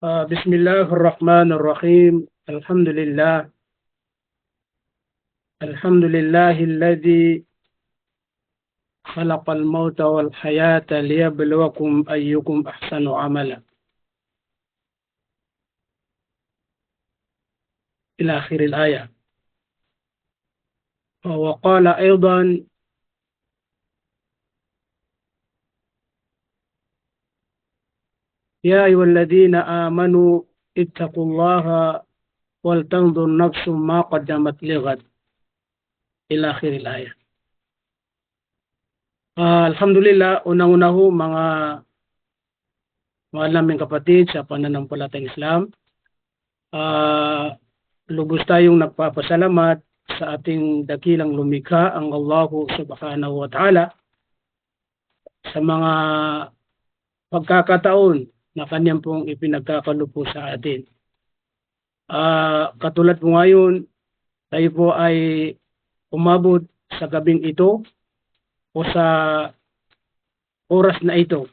بسم الله الرحمن الرحيم. الحمد لله الذي خلق الموت والحياة ليبلوكم أيكم أحسن عملا إلى آخر الآية. وقال أيضا: يا أيها الذين آمنوا اتقوا الله ولتنظر نفس ما قدمت لغد إلى آخر الآية. Alhamdulillah, unang-una ho mga naming kapatid sa pananampalatayang Islam, lubos tayong nagpapasalamat sa ating dakilang lumikha ang Allah subhanahu wa ta'ala sa mga pagkakataon na kanyang pong ipinagkakalupo sa atin. Katulad po ngayon, tayo po ay umabot sa gabing ito o sa oras na ito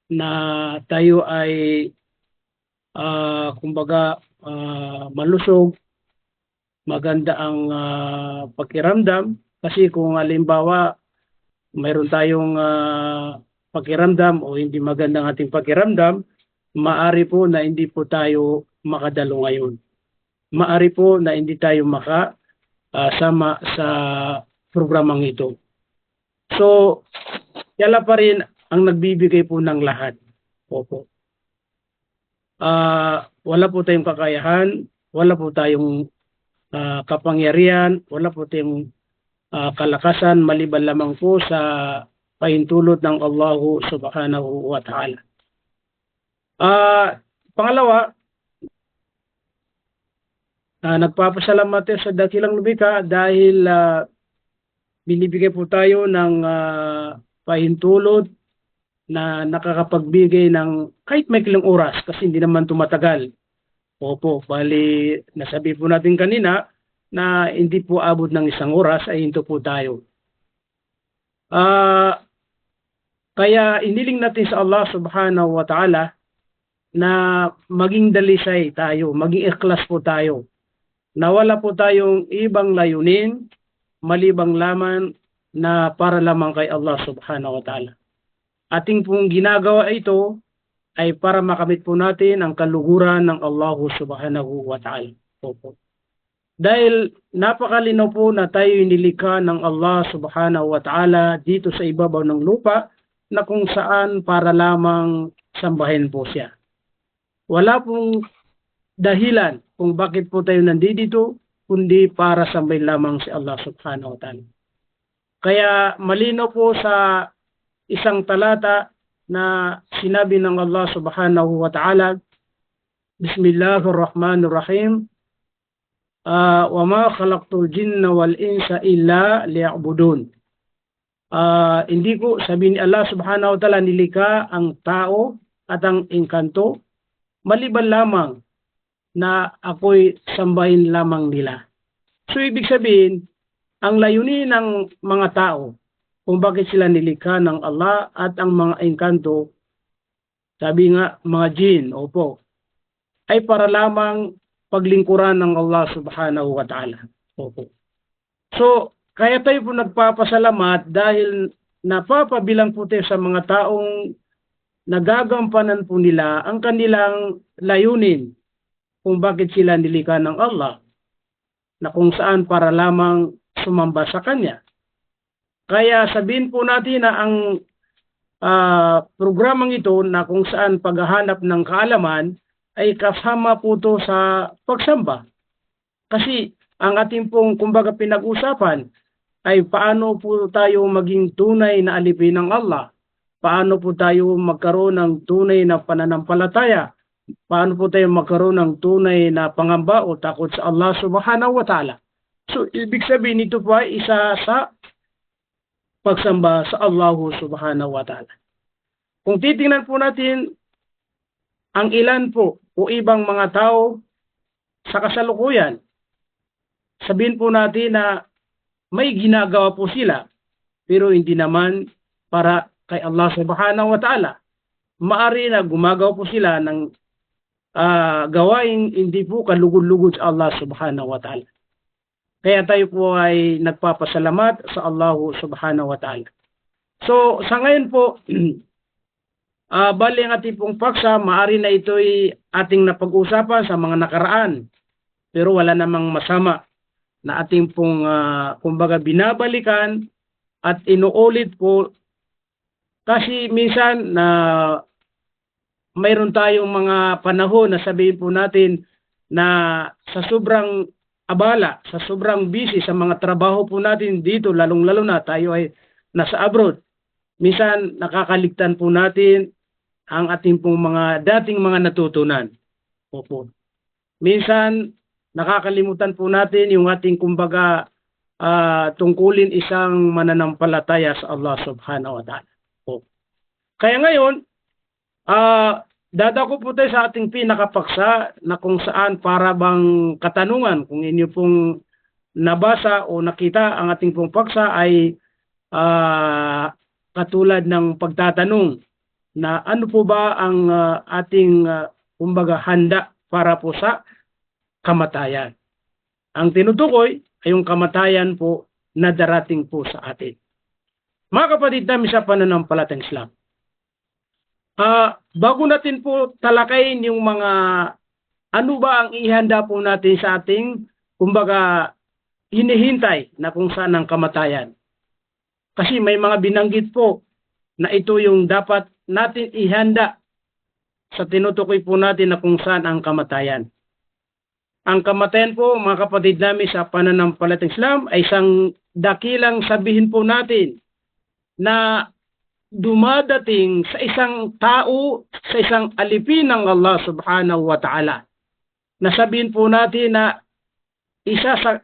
na tayo ay malusog, maganda ang pakiramdam, kasi kung halimbawa mayroon tayong pakiramdam o hindi magandang ating pakiramdam, maari po na hindi po tayo makadalo ngayon. Maari po na hindi tayo makasama sa programang ito. So, yala pa rin ang nagbibigay po ng lahat. Opo. Wala po tayong kakayahan, wala po tayong kapangyarihan, wala po tayong kalakasan maliban lamang po sa pahintulot ng Allah subhanahu wa ta'ala. Pangalawa, nagpapasalamat tayo sa dakilang lumikha dahil binibigay po tayo ng pahintulot na nakakapagbigay ng kahit may kilang oras, kasi hindi naman tumatagal. Opo, bali nasabi po natin kanina na hindi po abot ng isang oras ay hinto po tayo. Kaya iniling natin sa Allah subhanahu wa ta'ala na maging dalisay tayo, maging ikhlas po tayo. Nawala po tayong ibang layunin malibang lamang na para lamang kay Allah subhanahu wa ta'ala. Ating pong ginagawa ito ay para makamit po natin ang kaluhuran ng Allah subhanahu wa ta'ala. Opo. Dahil napakalinaw po na tayo nilikha ng Allah subhanahu wa ta'ala dito sa ibabaw ng lupa, na kung saan para lamang sambahin po siya. Wala pong dahilan kung bakit po tayo nandito, kundi para sambahin lamang si Allah subhanahu wa ta'ala. Kaya malinaw po sa isang talata na sinabi ng Allah subhanahu wa ta'ala, Bismillahirrahmanirrahim, wa ma khalaqtul jinna wal insa illa liya'budun. Hindi ko, sabi ni Allah subhanahu wa ta'ala, nilikha ang tao at ang engkanto maliban lamang na ako'y sambahin lamang nila. So ibig sabihin, ang layunin ng mga tao kung bakit sila nilikha ng Allah at ang mga engkanto, sabi nga mga jin, opo, ay para lamang paglingkuran ng Allah subhanahu wa ta'ala. Opo. So, kaya tayo po nagpapasalamat dahil napapabilang po tayo sa mga taong nagagampanan po nila ang kanilang layunin kung bakit sila nilikha ng Allah, na kung saan para lamang sumamba sa Kanya. Kaya sabihin po natin na ang programang ito na kung saan paghahanap ng kaalaman ay kasama po ito sa pagsamba. Kasi ang ating pong kumbaga pinag-usapan ay paano po tayo maging tunay na alipin ng Allah. Paano po tayo magkaroon ng tunay na pananampalataya. Paano po tayo magkaroon ng tunay na pangamba o takot sa Allah subhanahu wa ta'ala. So, ibig sabihin ito po ay isa sa pagsamba sa Allah subhanahu wa ta'ala. Kung titingnan po natin ang ilan po o ibang mga tao sa kasalukuyan, sabihin po natin na may ginagawa po sila, pero hindi naman para kay Allah subhanahu wa ta'ala. Maari na gumagawa po sila ng gawain hindi po kalugod-lugod sa Allah subhanahu wa ta'ala. Kaya tayo po ay nagpapasalamat sa Allah subhanahu wa ta'ala. So sa ngayon po, bali ang ating pong paksa, maari na ito'y ating napag-usapan sa mga nakaraan. Pero wala namang masama na ating pong kumbaga binabalikan at inuulit po. Kasi minsan na mayroon tayong mga panahon na sabihin po natin na sa sobrang abala, sa sobrang busy sa mga trabaho po natin dito, lalong-lalo na tayo ay nasa abroad. Minsan nakakaligtan po natin ang ating pong mga dating mga natutunan. Opo. Minsan nakakalimutan po natin yung ating kumbaga tungkulin isang mananampalataya sa Allah subhanahu wa ta'ala. Opo. Kaya ngayon, dadako po tayo sa ating pinakapaksa na kung saan para bang katanungan, kung inyo pong nabasa o nakita ang ating pong paksa ay katulad ng pagtatanong na ano po ba ang ating kumbaga handa para po sa kamatayan. Ang tinutukoy ay yung kamatayan po na darating po sa atin. Mga kapatid namin sa pananampalatayang Islam, bago natin po talakayin yung mga ano ba ang ihanda po natin sa ating kumbaga hinihintay na kung saan ang kamatayan. Kasi may mga binanggit po na ito yung dapat natin ihanda sa tinutukoy po natin na kung saan ang kamatayan. Ang kamatayan po mga kapatid namin sa pananampalatayang Islam ay isang dakilang sabihin po natin na dumadating sa isang tao, sa isang alipin ng Allah subhanahu wa ta'ala. Nasabihin po natin na isa sa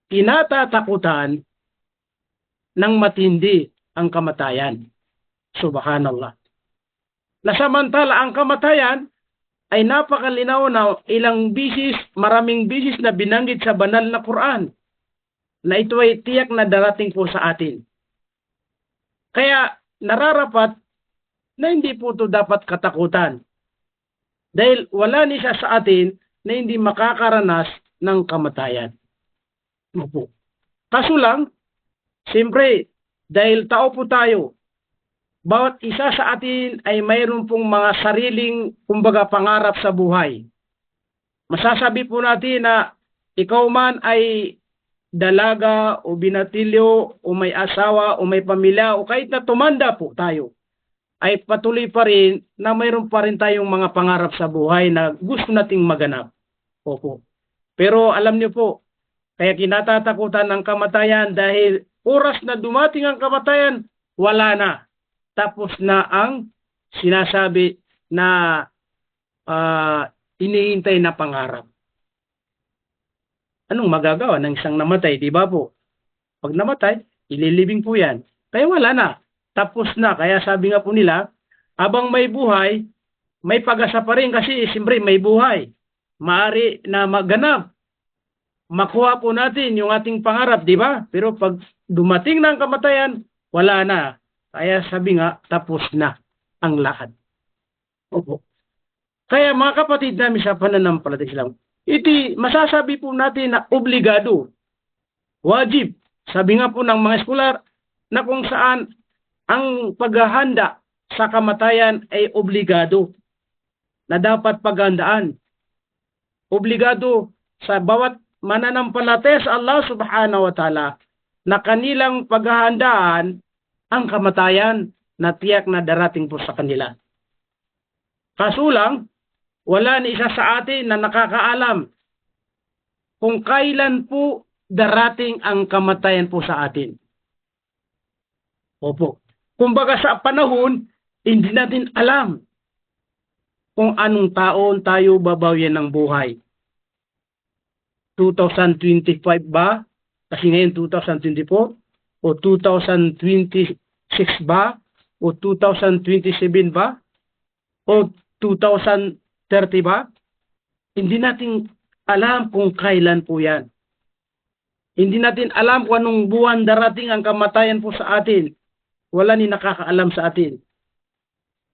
kinatatakutan ng matindi ang kamatayan. Subhanallah. Nasamantala ang kamatayan ay napakalinaw na maraming bisis na binanggit sa banal na Quran na ito ay tiyak na darating po sa atin. Kaya nararapat na hindi po ito dapat katakutan. Dahil wala ni siya sa atin na hindi makakaranas ng kamatayan. Opo. Kaso lang, siyempre, dahil tao po tayo, bawat isa sa atin ay mayroon pong mga sariling kumbaga pangarap sa buhay. Masasabi po natin na ikaw man ay dalaga o binatilyo o may asawa o may pamilya o kahit na tumanda po tayo, ay patuloy pa rin na mayroon pa rin tayong mga pangarap sa buhay na gusto nating maganap. Opo. Pero alam niyo po, kaya kinatatakutan ng kamatayan dahil oras na dumating ang kamatayan, wala na. Tapos na ang sinasabi na inihintay na pangarap. Anong magagawa ng isang namatay, di ba po? Pag namatay, ililibing po yan. Kaya wala na. Tapos na. Kaya sabi nga po nila, abang may buhay, may pag-asa pa rin kasi siyempre may buhay. Maari na maganap. Makuha po natin yung ating pangarap, di ba? Pero pag dumating na ang kamatayan, wala na. Kaya sabi nga, tapos na ang lahat. Opo. Kaya mga kapatid namin sa pananampalatayang Islam, iti masasabi po natin na obligado, wajib, sabi nga po ng mga eskolar, na kung saan ang paghahanda sa kamatayan ay obligado, na dapat paghandaan. Obligado sa bawat mananampalataya sa Allah subhanahu wa ta'ala na kanilang paghahandaan ang kamatayan na tiyak na darating po sa kanila. Kaso lang, wala ni isa sa atin na nakakaalam kung kailan po darating ang kamatayan po sa atin. Opo. Kumbaga sa panahon, hindi natin alam kung anong taon tayo babawyan ng buhay. 2025 ba? Kasi ngayon 2024? O 2026 ba? O 2027 ba? O 2030 ba? Hindi natin alam kung kailan po yan. Hindi natin alam kung anong buwan darating ang kamatayan po sa atin. Wala ni nakakaalam sa atin.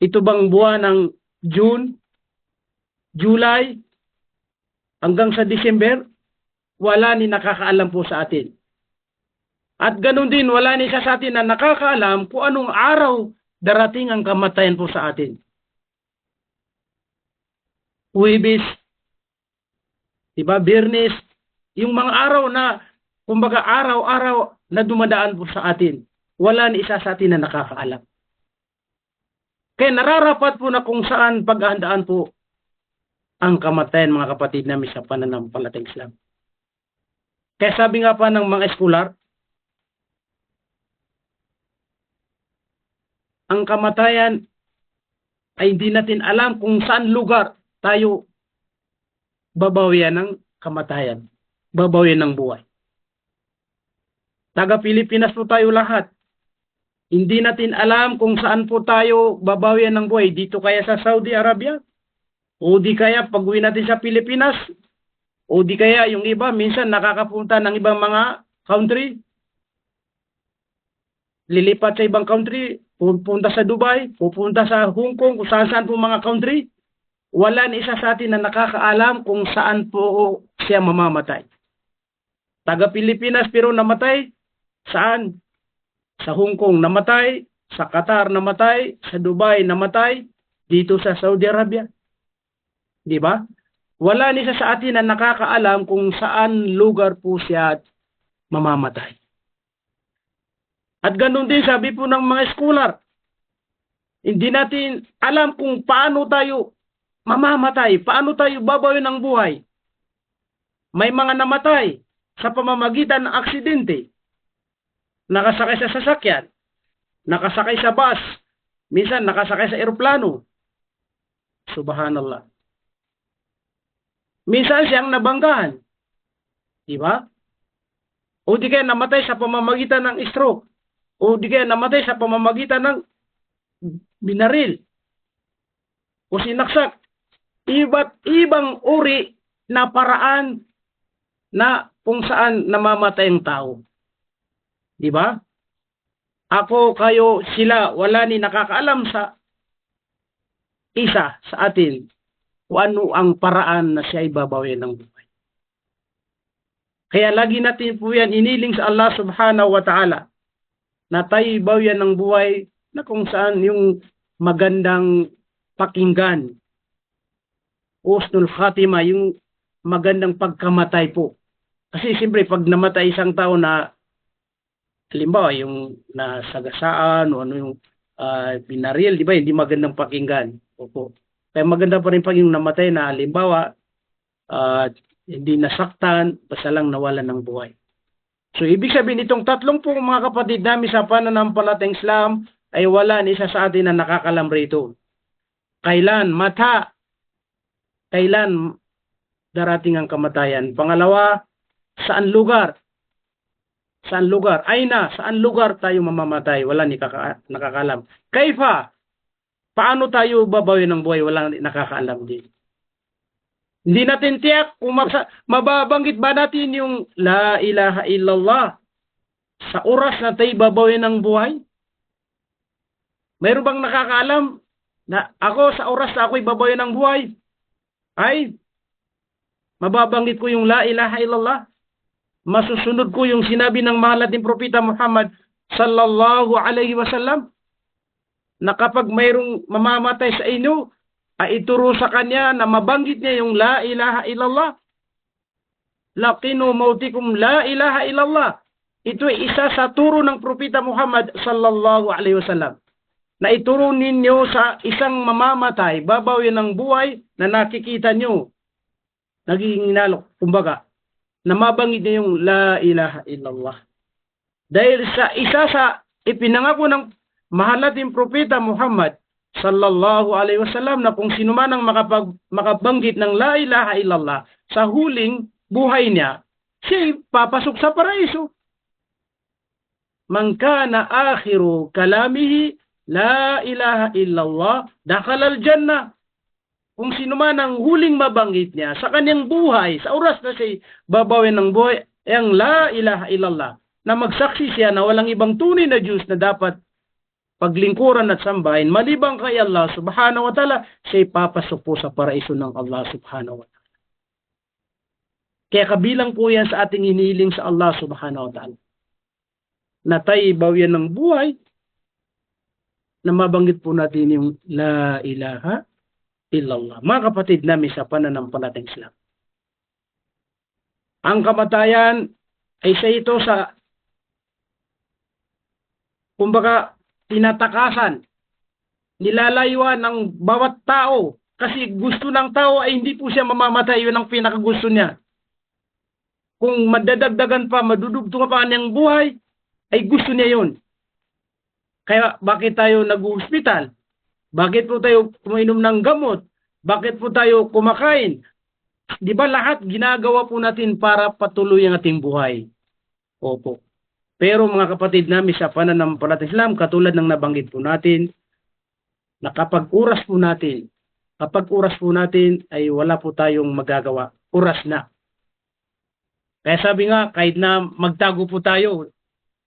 Ito bang buwan ng June? July, hanggang sa December, wala ni nakakaalam po sa atin. At ganun din, wala ni isa sa atin na nakakaalam kung anong araw darating ang kamatayan po sa atin. Huwebes, diba, Biyernes, yung mga araw na, kumbaga araw-araw na dumadaan po sa atin, wala ni isa sa atin na nakakaalam. Kaya nararapat po na kung saan paghahandaan po ang kamatayan, mga kapatid namin sa pananampalatayang Islam. Kaya sabi nga pa ng mga eskolar, ang kamatayan ay hindi natin alam kung saan lugar tayo babawian ng kamatayan, babawian ng buhay. Taga Pilipinas po tayo lahat. Hindi natin alam kung saan po tayo babawian ng buhay. Dito kaya sa Saudi Arabia? O di kaya pag-uwi natin sa Pilipinas? O di kaya yung iba minsan nakakapunta ng ibang mga country? Lilipat sa ibang country, pupunta sa Dubai, pupunta sa Hong Kong, kung saan po mga country. Wala ni isa sa atin na nakakaalam kung saan po siya mamamatay. Taga Pilipinas pero namatay, saan? Sa Hong Kong namatay, sa Qatar namatay, sa Dubai namatay, dito sa Saudi Arabia. Di ba? Wala ni isa sa atin na nakakaalam kung saan lugar po siya mamamatay. At ganun din sabi po ng mga scholar, hindi natin alam kung paano tayo mamamatay, paano tayo babawi ng buhay. May mga namatay sa pamamagitan ng aksidente, nakasakay sa sasakyan, nakasakay sa bus, minsan nakasakay sa eroplano. Subhanallah. Minsan siyang nabanggahan. Di ba? O di kaya namatay sa pamamagitan ng stroke. O di kaya namatay sa pamamagitan ng binaril. O sinaksak. Iba't ibang uri na paraan na kung saan namamatay ang tao. Di ba? Ako, kayo, sila, wala ni nakakaalam sa isa sa atin kung ano ang paraan na siya ibabawin ng buhay. Kaya lagi natin po yan iniling sa Allah subhanahu wa ta'ala na tayo ibawin ng buhay na kung saan yung magandang pakinggan. Husnul khatima, yung magandang pagkamatay po. Kasi siyempre pag namatay isang tao na halimbawa yung nasagasaan o ano yung binaril, di ba? Hindi magandang pakinggan. Opo. Kaya maganda pa rin pag yung namatay na halimbawa hindi nasaktan, basta lang nawalan ng buhay. So ibig sabihin itong tatlong po mga kapatid namin sa pananampalatayang Islam ay wala ni isa sa atin na nakakalam rito. Kailan mata, kailan darating ang kamatayan. Pangalawa, saan lugar? Saan lugar? Aina, saan lugar tayo mamamatay? Wala ni nakakalam. Kaifa, paano tayo babawi ng buhay? Wala nakakaalam din. Hindi natin tiyak kung mababanggit ba natin yung La ilaha illallah sa oras na tayo babawi ng buhay? Mayroon bang nakakaalam na ako sa oras na ako'y babawi ng buhay? Ay, mababanggit ko yung La ilaha illallah? Masusunod ko yung sinabi ng mahal nating propeta Muhammad sallallahu alaihi wasallam na kapag mayroong mamamatay sa inyo, ay ituro sa kanya na mabanggit niya yung La ilaha illallah. Laqinu mautikum La ilaha illallah. Ito ay isa sa turo ng propeta Muhammad sallallahu alaihi wasallam na ituro ninyo sa isang mamamatay, babawin ng buhay na nakikita nyo. Nagiging inalok, kumbaga, na mabanggit niya yung La ilaha illallah. Dahil sa isa sa ipinangako ng mahal nating propeta Muhammad sallallahu alaihi wasallam na kung sino man ang makabanggit ng La ilaha illallah sa huling buhay niya, siya papasok sa paraiso. Man kana akhiru kalamihi La ilaha illallah dakhala al-jannah. Kung sino man ang huling mabanggit niya sa kanyang buhay, sa oras na siya babawin ng buhay, ay ang La ilaha illallah, na magsaksi siya na walang ibang tunay na Diyos na dapat paglingkuran at sambahin, malibang kay Allah subhanahu wa ta'ala, siya'y papasok po sa paraiso ng Allah subhanahu wa ta'ala. Kaya kabilang po yan sa ating hinihiling sa Allah subhanahu wa ta'ala. Na tayo ibawyan ng buhay, na mabanggit po natin yung La ilaha illallah. Mga kapatid namin sa pananampalatayang Islam. Ang kamatayan ay sa ito sa kumbaga tinatakasan, nilalayuan ng bawat tao kasi gusto ng tao ay hindi po siya mamamatay. Yun ang pinakagusto niya. Kung madadagdagan pa, madudugtungan pa kanyang buhay, ay gusto niya yun. Kaya bakit tayo nag-hospital? Bakit po tayo kuminom ng gamot? Bakit po tayo kumakain? Di ba lahat ginagawa po natin para patuloy ang ating buhay? Opo. Pero mga kapatid namin sa pananampalatayang Islam, katulad ng nabanggit po natin, na kapag oras po natin ay wala po tayong magagawa. Oras na. Kaya sabi nga, kahit na magtago po tayo,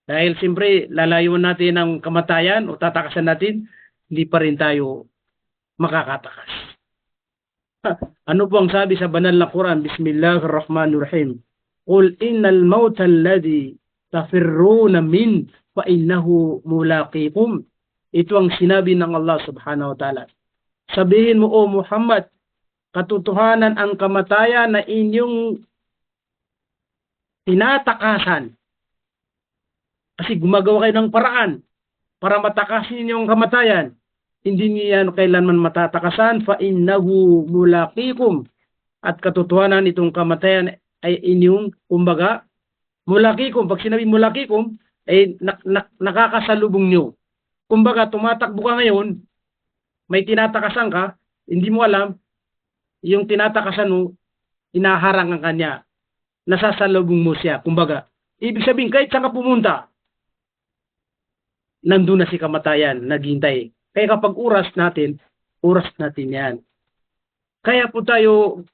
dahil siyempre lalayuan natin ang kamatayan o tatakasan natin, hindi pa rin tayo makakatakas. Ano po ang sabi sa banal na Quran? Bismillahirrahmanirrahim. Qul innal mauta alladhi tafirruna min fa innahu mulaqikum. Ito ang sinabi ng Allah subhanahu wa ta'ala. Sabihin mo, O Muhammad, katotohanan ang kamatayan na inyong tinatakasan. Kasi gumagawa kayo ng paraan para matakasin yung kamatayan. Hindi niya yan kailanman matatakasan. Fa innahu mulaqikum. At katotohanan itong kamatayan ay inyong, kumbaga, mulaqikum. Pag sinabi mulaqikum, ay nakakasalubong nyo. Kumbaga, tumatakbo ka ngayon, may tinatakasan ka, hindi mo alam, yung tinatakasan mo, inaharang ang kanya. Nasasalubong mo siya. Kumbaga, ibig sabihin, kahit saan ka pumunta, nandun na si kamatayan, naghintay. Kaya kapag oras natin yan. Kaya po tayo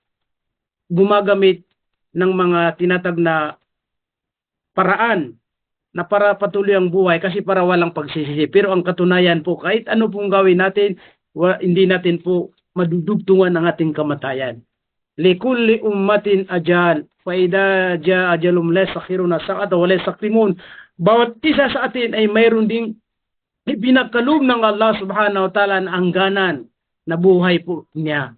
gumagamit ng mga tinatag na paraan na para patuloy ang buhay kasi para walang pagsisisi. Pero ang katunayan po, kahit ano pong gawin natin, hindi natin po madudugtungan ang ating kamatayan. Likulli ummatin ajal, fa idza jaa ajalum la yastakhiruna sa'ata wa la yastaqdimun. Bawat isa sa atin ay mayroon ding ipinagkaloob ng Allah subhanahu wa ta'ala na angganan na buhay po niya.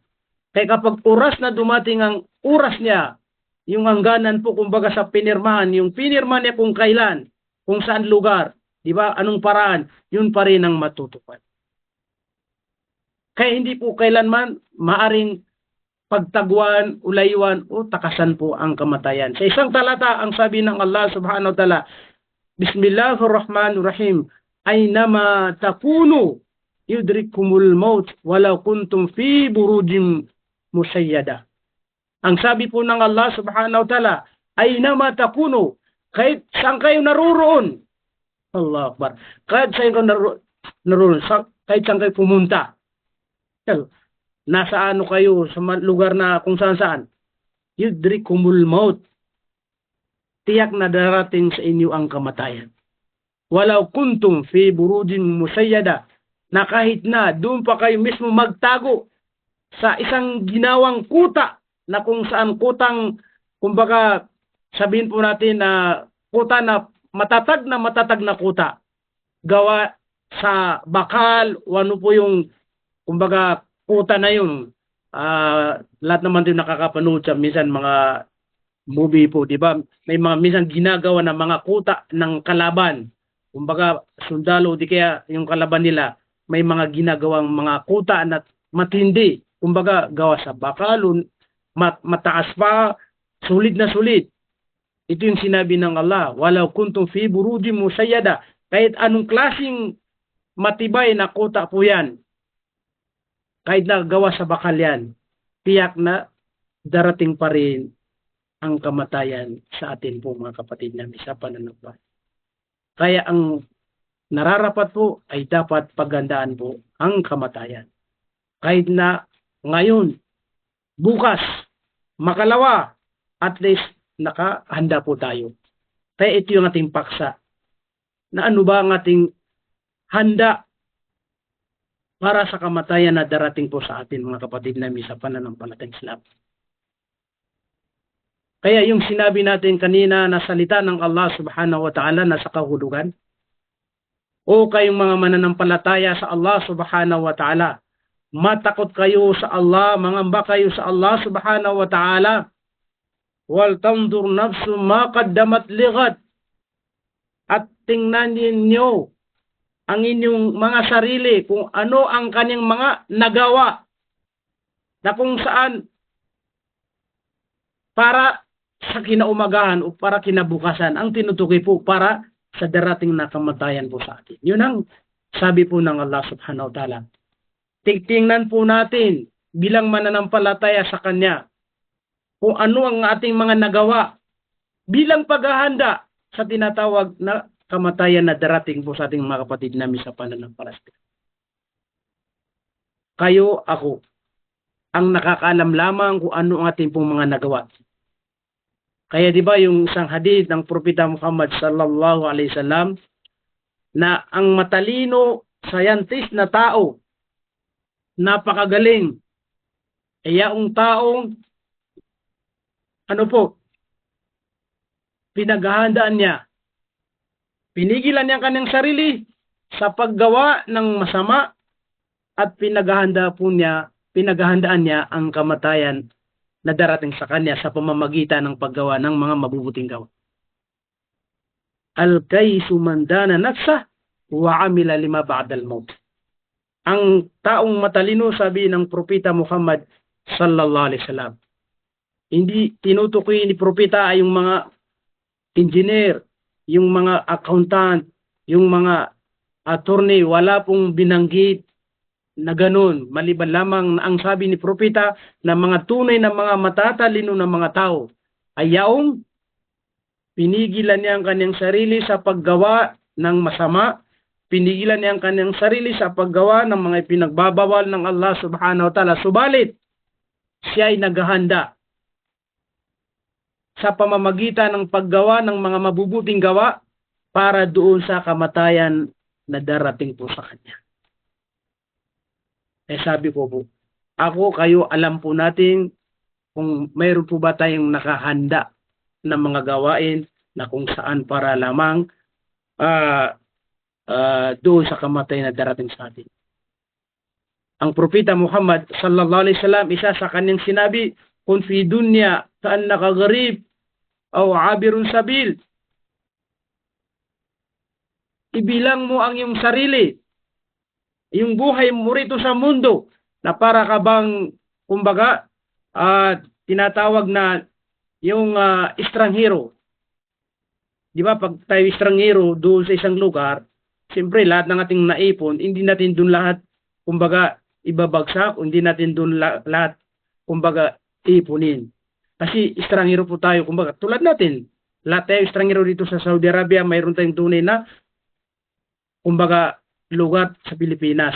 Kaya kapag oras na dumating ang oras niya, yung angganan po kumbaga sa pinirmahan, yung pinirmahan niya kung kailan, kung saan lugar, di ba, anong paraan, yun pa rin ang matutupad. Kaya hindi po kailanman maaring pagtaguan, ulayuan, o takasan po ang kamatayan. Sa isang talata, ang sabi ng Allah subhanahu wa ta'ala, Bismillahirrahmanirrahim, Aynama takunu yudrikumul maut walau kuntum fi burujim musayyada. Ang sabi po ng Allah subhanahu wa ta'ala, Aynama takunu, kahit saan kayo naruroon. Allah Akbar. Kahit saan kayo naruroon, kahit saan kayo pumunta. Nasa ano kayo, sa lugar na kung saan. Yudrikumul maut. Tiyak na darating sa inyo ang kamatayan. Walau kuntum fi burujin musayyada, na kahit na doon pa kayo mismo magtago sa isang ginawang kuta na kung saan kutang, kumbaga sabihin po natin na kuta na matatag na kuta, gawa sa bakal o ano po yung kumbaga kuta na yun. Lahat naman din nakakapanood sa minsan mga movie po, di ba? May mga minsan ginagawa na mga kuta ng kalaban. Kumbaga, sundalo, di kaya yung kalaban nila, may mga ginagawang mga kuta na matindi. Kumbaga, gawa sa bakal, mataas pa, sulit na sulit. Ito yung sinabi ng Allah, walau kuntum fi burujin musayyada, kahit anong klaseng matibay na kuta po yan, kahit na gawa sa bakal yan, tiyak na darating pa rin ang kamatayan sa atin po mga kapatid namin sa pananampalataya. Kaya ang nararapat po ay dapat pagandaan po ang kamatayan. Kahit na ngayon, bukas, makalawa, at least nakahanda po tayo. Kaya ito yung ating paksa. Na ano ba ang ating handa para sa kamatayan na darating po sa atin, mga kapatid namin sa pananampalatayang Islam. Kaya yung sinabi natin kanina na salita ng Allah subhanahu wa ta'ala na sa kahulugan, o kayong mga mananampalataya sa Allah subhanahu wa ta'ala, matakot kayo sa Allah, mangamba kayo sa Allah subhanahu wa ta'ala, wal tandur nafsu ma qaddamat lighat, at tingnan ninyo ang inyong mga sarili kung ano ang kanyang mga nagawa na kung saan para sa kinaumagahan o para kinabukasan ang tinutukoy po para sa darating na kamatayan po sa atin. Yun ang sabi po ng Allah subhanahu wa ta'ala. Tingnan po natin bilang mananampalataya sa Kanya kung ano ang ating mga nagawa bilang paghahanda sa tinatawag na kamatayan na darating po sa ating mga kapatid namin sa pananampalataya. Kayo, ako, ang nakakaalam lamang kung ano ang ating pong mga nagawa. Kaya di ba yung isang hadith ng Propeta Muhammad sallallahu alaihi wasallam na ang matalino, scientist na tao, napakagaling, ay yaong taong pinaghahandaan niya, pinigilan niya kanyang sarili sa paggawa ng masama at pinaghahandaan niya ang kamatayan na darating sa kanya sa pamamagitan ng paggawa ng mga mabubuting gawa. Al-kaysu man dana nafsah wa amila lima ba'dal maut. Ang taong matalino, sabi ng Propeta Muhammad sallallahu alaihi wasallam, hindi tinutukoy ni Propeta ay yung mga engineer, yung mga accountant, yung mga attorney, wala pong binanggit na ganun, maliban lamang ang sabi ni Propeta na mga tunay na mga matatalino na mga tao ay yaong pinigilan niya ang kanyang sarili sa paggawa ng masama, pinigilan niya ang kanyang sarili sa paggawa ng mga pinagbabawal ng Allah subhanahu wa ta'ala, subalit siya ay naghahanda sa pamamagitan ng paggawa ng mga mabubuting gawa para doon sa kamatayan na darating po sa kanya. Sabi ko po, ako, kayo, alam po natin kung mayroon po ba tayong nakahanda na mga gawain na kung saan para lamang doon sa kamatayan na darating sa atin. Ang Propeta Muhammad sallallahu alaihi wasallam, isa sa kanyang sinabi, kun fi dunya ka'annaka gharib aw 'abirun sabil. Ibilang mo ang iyong sarili, yung buhay mo rito sa mundo, na para ka bang, kumbaga, tinatawag na yung estranghero. Di ba, pag tayo estranghero doon sa isang lugar, siyempre lahat ng ating naipon, hindi natin doon lahat, kumbaga, ibabagsak, hindi natin doon lahat, kumbaga, ipunin. Kasi estranghero po tayo, kumbaga, tulad natin, lahat tayo estranghero dito sa Saudi Arabia, mayroon tayong tunay na, kumbaga, lugar sa Pilipinas.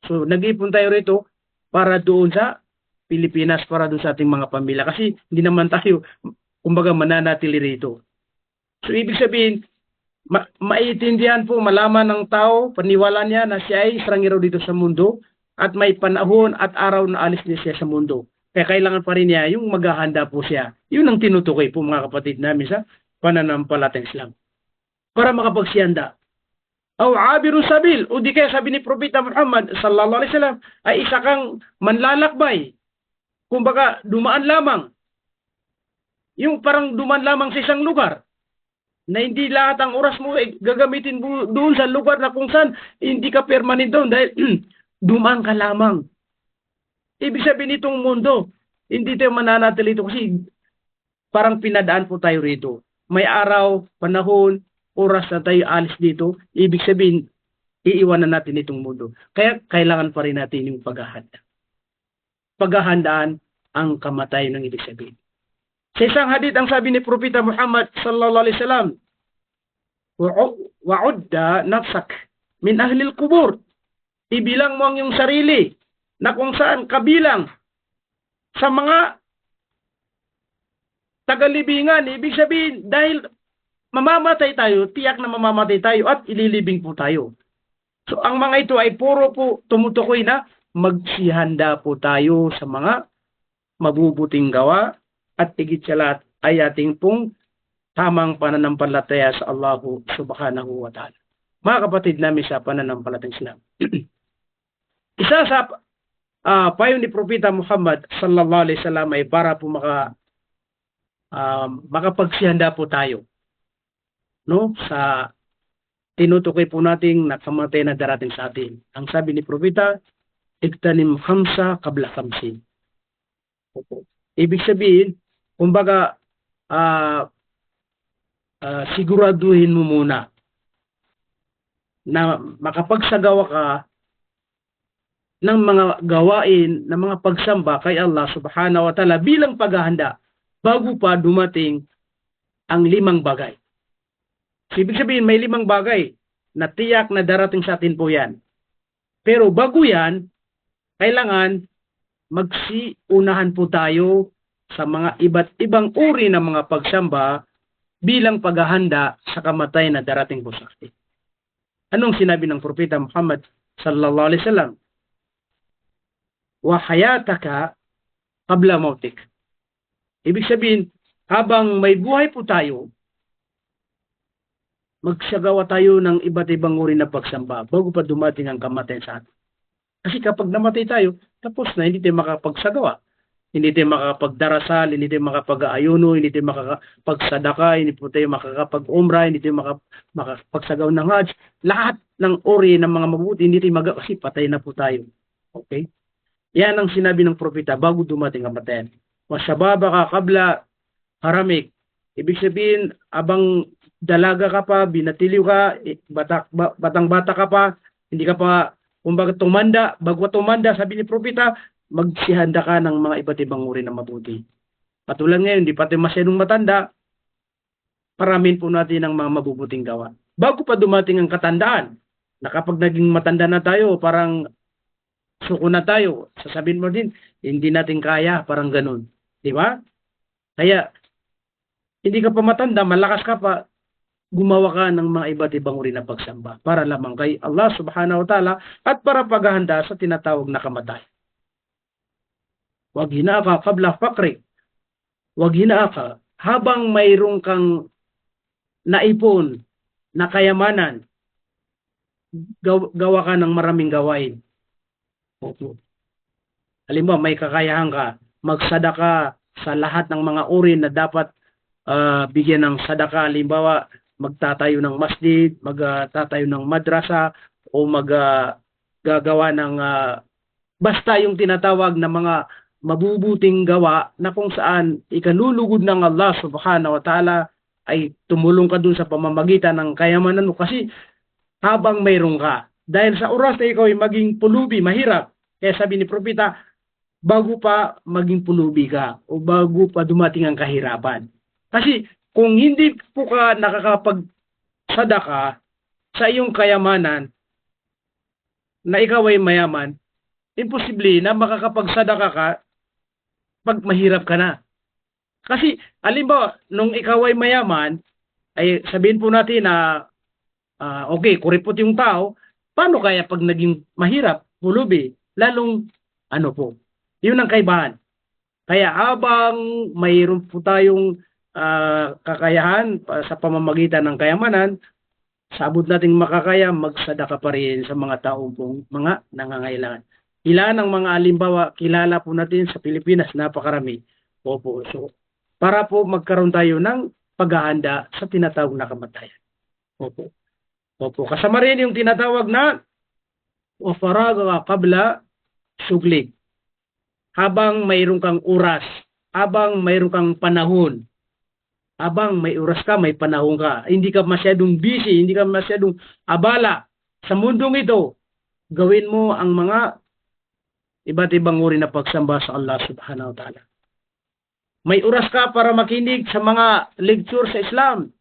So, nag-ipon tayo rito para doon sa Pilipinas, para doon sa ating mga pamilya. Kasi hindi naman tayo, kumbaga, mananatili rito. So, ibig sabihin, maiintindihan po, malaman ng tao, paniwala niya na siya ay estranghero dito sa mundo at may panahon at araw na alis niya siya sa mundo. Kaya kailangan pa rin niya yung maghahanda po siya. Yun ang tinutukoy po, mga kapatid namin sa pananampalatayang Islam. Para makapagsiyanda. O abiru sabil, o di kaya sabi ni Propeta Muhammad sallallahu alaihi wasallam, ay isa kang manlalakbay. Kumbaga, dumaan lamang. Yung parang dumaan lamang sa isang lugar, na hindi lahat ang oras mo gagamitin doon sa lugar na kung saan hindi ka permanent doon dahil dumaan ka lamang. Ibig sabihin nitong mundo, hindi tayo mananatili ito kasi parang pinadaan po tayo rito. May araw, panahon, oras na tayo alis dito, ibig sabihin, iiwanan natin itong mundo. Kaya kailangan pa rin natin yung paghahanda. Paghahandaan ang kamatayan ng ibig sabihin. Sa isang hadith, ang sabi ni Propeta Muhammad sallallahu alaihi wasallam, wa'udda nafsak min ahlil kubur. Ibilang mo ang iyong sarili na kung saan kabilang sa mga tagalibingan. Ibig sabihin, dahil mamamatay tayo, tiyak na mamamatay tayo at ililibing po tayo. So ang mga ito ay puro po tumutukoy na magsihanda po tayo sa mga mabubuting gawa at higit sa lahat ay ating pong tamang pananampalataya sa Allah subhanahu wa ta'ala. Mga kapatid namin sa pananampalatayang Islam. Isa sa payo ni Propeta Muhammad sallallahu alaihi wasallam ay para po makapagsihanda po tayo, no, sa tinutukoy po nating nakamatay na darating sa atin. Ang sabi ni Propeta, iktanim khamsa qabla khamsin. Ibig sabihin, kumbaga, siguraduhin mo muna na makapagsagawa ka ng mga gawain, ng mga pagsamba kay Allah subhanahu wa ta'ala bilang paghahanda bago pa dumating ang 5 bagay. Ibig sabihin, may 5 bagay na tiyak na darating sa atin po yan. Pero bago yan, kailangan magsiunahan po tayo sa mga iba't ibang uri ng mga pagsamba bilang paghahanda sa kamatay na darating po sa atin. Anong sinabi ng Propeta Muhammad sallallahu alaihi wasallam? Wa hayataka qabla mautik. Ibig sabihin, habang may buhay po tayo, magsagawa tayo ng iba't ibang uri na pagsamba bago pa dumating ang kamatayan sa atin. Kasi kapag namatay tayo, tapos na, hindi tayo makapagsagawa. Hindi tayo makakapagdarasal, hindi tayo makapag-ayuno, hindi tayo makakapagsadaka, hindi po tayo makakapag-umrah, hindi tayo makapagsagawa ng hajj. Lahat ng uri ng mga mabuti, hindi tayo kasi patay na po tayo. Okay? Yan ang sinabi ng propeta bago dumating ang kamatayan. Washababa ka kabla haramik. Ibig sabihin, abang dalaga ka pa, binatiliw ka, batang-bata ka pa, hindi ka pa, kumbaga tumanda, bago tumanda, sabi ni propeta, magsihanda ka ng mga iba't ibang uri na mabuti. Katulad ngayon, hindi pa tayo masyadong matanda, paramin po natin ang mga mabubuting gawa. Bago pa dumating ang katandaan, na kapag naging matanda na tayo, parang suko na tayo, sasabihin mo din, hindi natin kaya, parang ganun. Di ba? Kaya, hindi ka pa matanda, malakas ka pa, gumawa ka ng mga iba't ibang uri na pagsamba para lamang kay Allah subhanahu wa ta'ala at para paghahanda sa tinatawag na kamatay. Wag hinaaka kabla fakri. Wag hinaaka habang mayroon kang naipon na kayamanan, gawa ka ng maraming gawain. Opo. Halimbawa, may kakayahan ka, magsadaka sa lahat ng mga uri na dapat bigyan ng sadaka. Halimbawa, magtatayo ng masjid, magtatayo ng madrasa, o gagawa ng basta yung tinatawag na mga mabubuting gawa na kung saan ikalulugod ng Allah subhanahu wa ta'ala ay tumulong ka dun sa pamamagitan ng kayamanan mo. Kasi habang mayroon ka, dahil sa oras na ikaw ay maging pulubi, mahirap. Kaya sabi ni propeta, bago pa maging pulubi ka o bago pa dumating ang kahirapan. Kasi kung hindi po ka nakakapagsadaka sa iyong kayamanan na ikaw ay mayaman, imposible na makakapagsadaka ka pag mahirap ka na. Kasi, alimbawa, nung ikaw ay mayaman, ay sabihin po natin na, okay, kuripot yung tao, paano kaya pag naging mahirap, pulubi, lalong, po, yun ang kaibahan. Kaya habang mayroon po tayong kakayahan sa pamamagitan ng kayamanan, sabot nating makakaya, magsadaka pa rin sa mga taong pong mga nangangailangan. Ilan ang mga halimbawa kilala po natin sa Pilipinas, napakarami. Opo. So, para po magkaroon tayo ng paghahanda sa tinatawag na kamatayan. Opo. Opo. Kasama rin yung tinatawag na wafaraga kabla suglig. Habang mayroon kang oras, habang mayroon kang panahon, habang may oras ka, may panahon ka, hindi ka masyadong busy, hindi ka masyadong abala sa mundong ito, gawin mo ang mga iba't ibang uri na pagsamba sa Allah subhanahu wa ta'ala. May oras ka para makinig sa mga lecture sa Islam.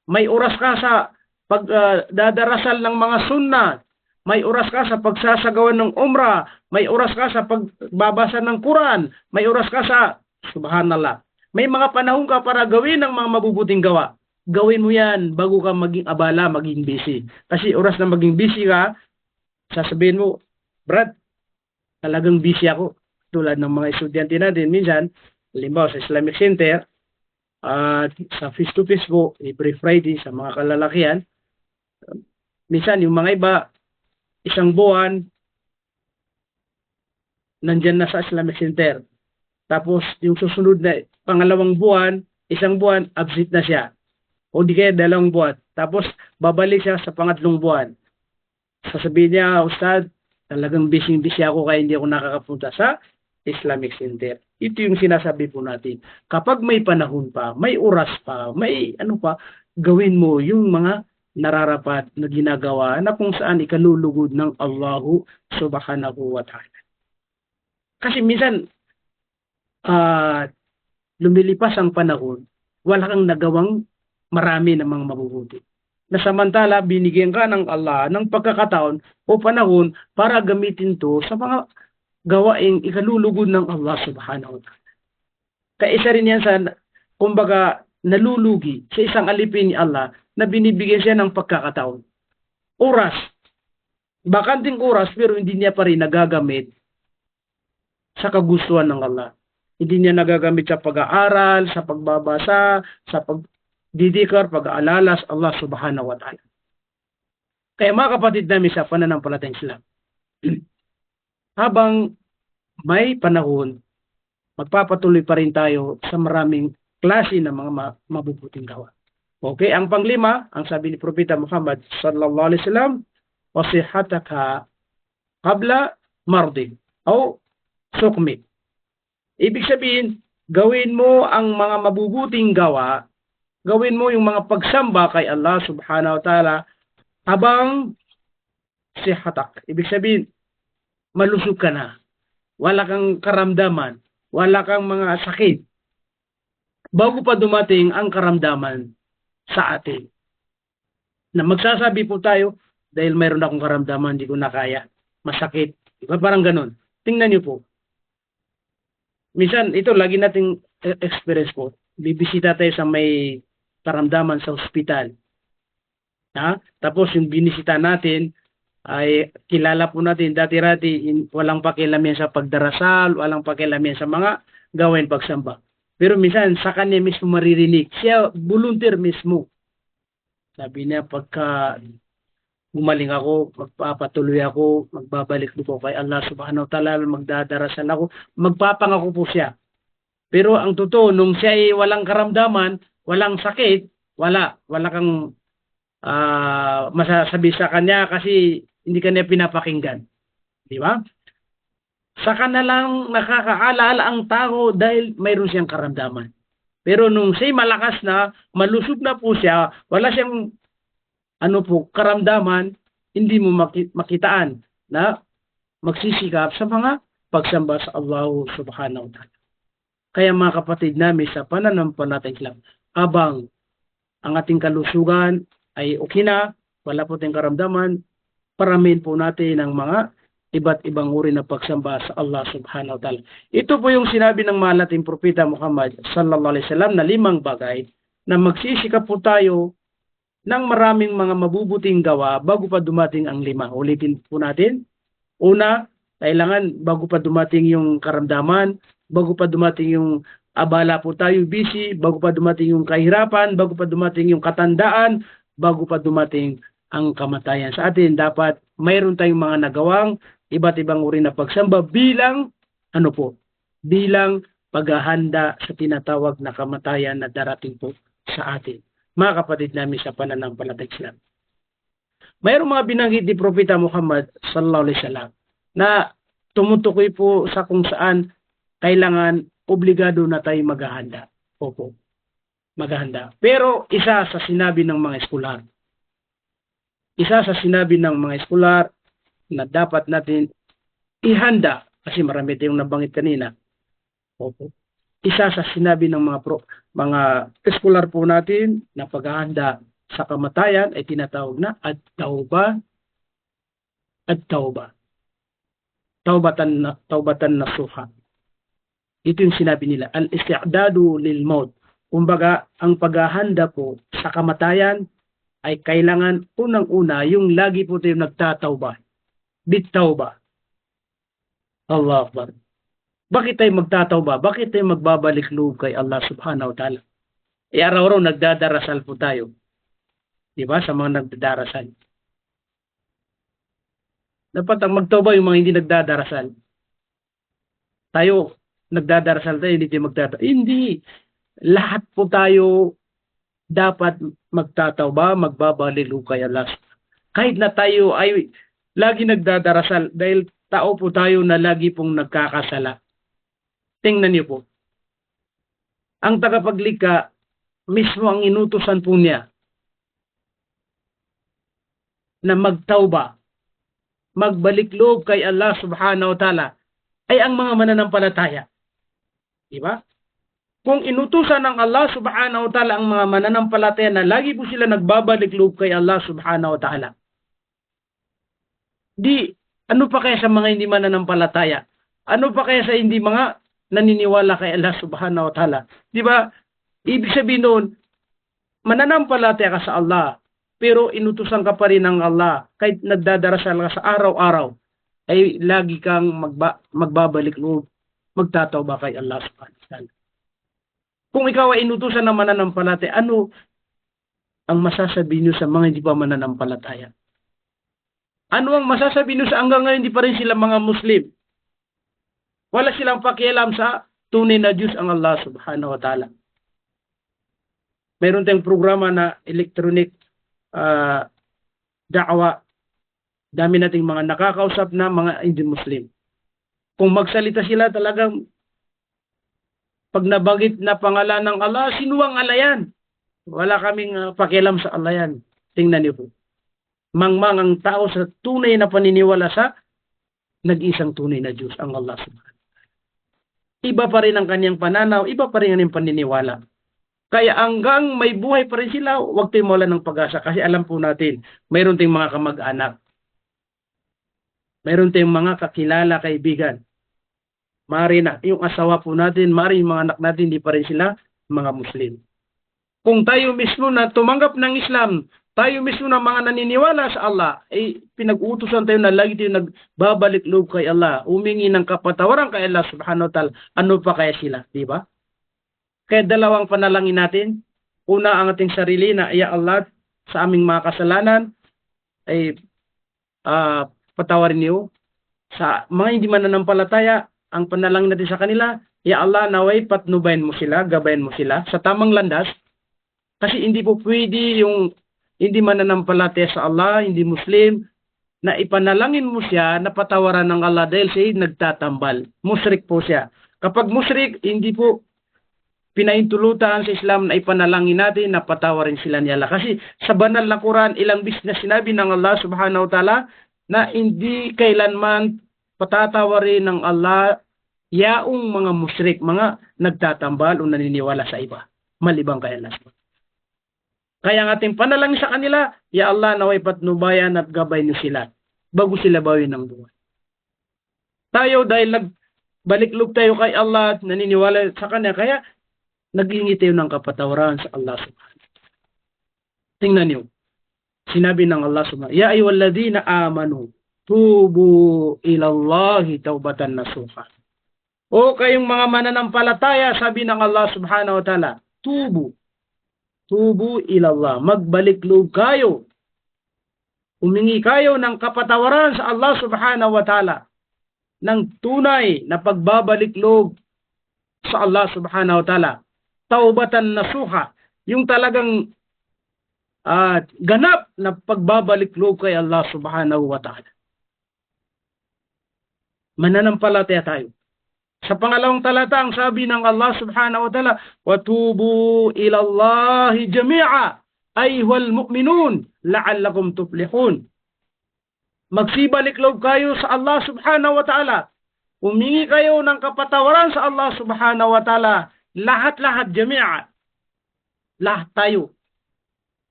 May oras ka sa pagdadarasal ng mga sunnah. May oras ka sa pagsasagawan ng umrah. May oras ka sa pagbabasa ng Quran. May oras ka sa, subhanallah, may mga panahon ka para gawin ang mga mabubuting gawa. Gawin mo yan bago ka maging abala, maging busy. Kasi oras na maging busy ka, sasabihin mo, Brad, talagang busy ako. Tulad ng mga estudyante natin, minsan, halimbawa sa Islamic Center, at sa face-to-face po, every Friday sa mga kalalakihan, minsan yung mga iba, isang buwan, nandyan na sa Islamic Center. Tapos yung susunod na pangalawang buwan, isang buwan, absent na siya. O di kaya 2 buwan. Tapos babalik siya sa pangatlong buwan. Sasabihin niya, Ustad, talagang busy ako kaya hindi ako nakakapunta sa Islamic Center. Ito yung sinasabi po natin. Kapag may panahon pa, may oras pa, may ano pa, gawin mo yung mga nararapat na ginagawa na kung saan ikalulugod ng Allahu subhanahu wa ta'ala. Kasi minsan, lumilipas ang panahon, wala kang nagawang marami ng mga mabubuti. Na samantala, binigyan ka ng Allah ng pagkakataon o panahon para gamitin to sa mga gawaing ikalulugod ng Allah subhanahu wa ta'ala. Kaya isa rin yan sa, kumbaga, nalulugi sa isang alipin ni Allah na binibigyan siya ng pagkakataon. Oras. Bakanting oras pero hindi niya pa rin nagagamit sa kagustuhan ng Allah. Hindi niya nagagamit sa pag-aaral, sa pagbabasa, sa pagdidikar, pag-aalala sa Allah subhanahu wa ta'ala. Kaya mga kapatid namin sa pananampalatayang Islam, habang may panahon, magpapatuloy pa rin tayo sa maraming klase ng mga mabubuting gawa. Okay, ang panglima, ang sabi ni Propeta Muhammad sallallahu alaihi wasallam, wasihataka qabla mardi o sukmi. Ibig sabihin, gawin mo ang mga mabubuting gawa, gawin mo yung mga pagsamba kay Allah subhanahu wa ta'ala habang sihatak. Ibig sabihin, malusog ka na. Wala kang karamdaman. Wala kang mga sakit. Bago pa dumating ang karamdaman sa atin. Na magsasabi po tayo, dahil mayroon akong karamdaman, hindi ko na kaya. Masakit. Diba? Parang ganun. Tingnan niyo po. Minsan, ito, lagi nating experience po. Bibisita tayo sa may karamdaman sa ospital. Ha? Tapos yung binisita natin, ay kilala po natin dati-rati walang pakialam yan sa pagdarasal, walang pakialam yan sa mga gawain pagsamba. Pero minsan sa kanya mismo maririnig, siya volunteer mismo. Sabi niya pagka gumaling ako, magpapatuloy ako, magbabalik po kay Allah subhanahu wa ta'ala, magdadarasal ako, magpapangako po siya. Pero ang totoo, nung siya ay walang karamdaman, walang sakit, wala kang masasabi sa kanya kasi hindi kanya pinapakinggan. Di ba? Saka na lang nakakaalala ang tao dahil mayroon siyang karamdaman. Pero nung siya malakas na, malusog na po siya, wala siyang karamdaman, hindi mo makitaan na magsisikap sa mga pagsamba sa Allah subhanahu wa ta'ala. Kaya mga kapatid namin sa pananampalatayang Islam, habang ang ating kalusugan ay okay na, wala po tayong karamdaman, paramin po natin ang mga iba't ibang uri na pagsamba sa Allah subhanahu wa ta'ala. Ito po yung sinabi ng mahal nating Propeta Muhammad sallallahu alaihi wasallam na 5 bagay na magsisikap po tayo ng maraming mga mabubuting gawa bago pa dumating ang 5. Ulitin po natin. Una, kailangan bago pa dumating yung karamdaman, bago pa dumating yung abala po tayo busy, bago pa dumating yung kahirapan, bago pa dumating yung katandaan, bago pa dumating ang kamatayan sa atin. Dapat mayroon tayong mga nagawang iba't ibang uri na pagsamba bilang bilang paghahanda sa tinatawag na kamatayan na darating po sa atin. Mga kapatid namin sa pananampalatayang Islam. Mayroong mga binanggit ni Propeta Muhammad sallallahu alaihi wasallam na tumutukoy po sa kung saan kailangan obligado na tayo maghahanda. Opo, maghahanda. Pero isa sa sinabi ng mga eskolar. Isa sa sinabi ng mga eskolar na dapat natin ihanda, kasi marami tayong nabanggit kanina. Opo. Isa sa sinabi ng mga eskolar po natin na paghahanda sa kamatayan ay tinatawag na at-tauba. Taubatan nasuha. Ito yung sinabi nila, al-isti'dadu lil maut. Kumbaga, ang paghahanda po sa kamatayan ay kailangan unang-una yung lagi po tayo nagtatauba. bitawba. Allah Akbar. Bakit tayo magtatawba? Bakit tayo magbabalik loob kay Allah subhanahu wa ta'ala? Araw-araw nagdadarasal po tayo. Di ba? Sa mga nagdadarasal. Dapat ang magtawba yung mga hindi nagdadarasal. Tayo, nagdadarasal tayo, hindi tayo magtatawba. Hindi. Lahat po tayo dapat magtatawba, magbabalik loob kay Allah. Kahit na tayo ay lagi nagdadarasal dahil tao po tayo na lagi pong nagkakasala. Tingnan niyo po. Ang tagapaglikha, mismo ang inutusan po niya na magtawba, magbalik loob kay Allah subhanahu wa ta'ala ay ang mga mananampalataya. Diba? Kung inutusan ng Allah subhanahu wa ta'ala ang mga mananampalataya na lagi po sila nagbabalik loob kay Allah subhanahu wa ta'ala, di, ano pa kaya sa mga hindi mananampalataya? Ano pa kaya sa hindi mga naniniwala kay Allah subhanahu wa ta'ala? Di ba? Ibig sabihin noon, mananampalataya ka sa Allah, pero inutusan ka pa rin ng Allah, kahit nagdadarasal ka sa araw-araw, ay lagi kang magbabalik loob, magtatawba kay Allah subhanahu wa ta'ala. Kung ikaw ay inutusan ng mananampalataya, ano ang masasabi niyo sa mga hindi pa mananampalataya? Ano ang masasabi niyo sa hanggang ngayon hindi pa rin sila mga Muslim? Wala silang pakialam sa tunay na Diyos ang Allah subhanahu wa ta'ala. Mayroon tayong programa na electronic da'wa. Dami nating mga nakakausap na mga hindi Muslim. Kung magsalita sila talagang pag nabagit na pangalan ng Allah, sinuwang Allah yan. Wala kaming pakialam sa Allah yan. Tingnan niyo po. Mangmang ang tao sa tunay na paniniwala sa nag-isang tunay na Diyos ang Allah subhanahu. Iba pa rin ang kanyang pananaw, iba pa rin ang paniniwala. Kaya hanggang may buhay pa rin sila, huwag tayong mawala ng pag-asa kasi alam po natin, mayroon tayong mga kamag-anak. Mayroon tayong mga kakilala, kaibigan. Mari na, yung asawa po natin, mari yung mga anak natin, hindi pa rin sila mga Muslim. Kung tayo mismo na tumanggap ng Islam, tayo mismo na mga naniniwala sa Allah, ay pinag-uutusan tayo na lagi tayo nagbabalik loob kay Allah, humingi ng kapatawaran kay Allah subhanahu wa ta'ala, ano pa kaya sila, di ba? Kaya dalawang panalangin natin, una ang ating sarili na, ya Allah, sa aming mga kasalanan, ay patawarin niyo. Sa mga hindi mananampalataya, ang panalangin natin sa kanila, ya Allah, naway patnubayan mo sila, gabayan mo sila sa tamang landas, kasi hindi po pwede yung hindi mananampalataya sa Allah, hindi Muslim, na ipanalangin mo siya na patawaran ng Allah dahil siya nagtatambal. Musyrik po siya. Kapag musyrik, hindi po pinaintulutan sa Islam na ipanalangin natin na patawarin sila ni Allah. Kasi sa banal na Quran, ilang bis na sinabi ng Allah subhanahu wa ta'ala na hindi kailanman patatawarin ng Allah yaong mga musyrik, mga nagtatambal o naniniwala sa iba. Malibang kay Allah. Kaya ang ating panalangin sa kanila, ya Allah, naway patnubayan at gabay niyo sila bago sila bawin ng buhay. Tayo dahil nagbalik loob tayo kay Allah at naniniwala sa Kanya, kaya naghingi tayo ng kapatawaran sa Allah subhanahu. Tingnan niyo. Sinabi ng Allah subhanahu, ya ayyuhalladhina amanu, tubu ilallahi taubatan nasuha. O kayong mga mananampalataya, sabi ng Allah subhanahu wa ta'ala, tubu ilallah, magbalik loob kayo. Humingi kayo ng kapatawaran sa Allah subhanahu wa ta'ala ng tunay na pagbabalik loob sa Allah subhanahu wa ta'ala. Taubatan nasuha, yung talagang ganap na pagbabalik loob kay Allah subhanahu wa ta'ala. Mananampalataya tayo. Sa pangalawang talata, ang sabi ng Allah subhanahu wa ta'ala, وَتُوبُوا إِلَى اللَّهِ جَمِيعًا أَيُّهَا الْمُؤْمِنُونَ لَعَلَّكُمْ تُفْلِحُونَ. Magsibalik loob kayo sa Allah subhanahu wa ta'ala. Humingi kayo ng kapatawaran sa Allah subhanahu wa ta'ala. Lahat-lahat, jami'a. Lahat tayo.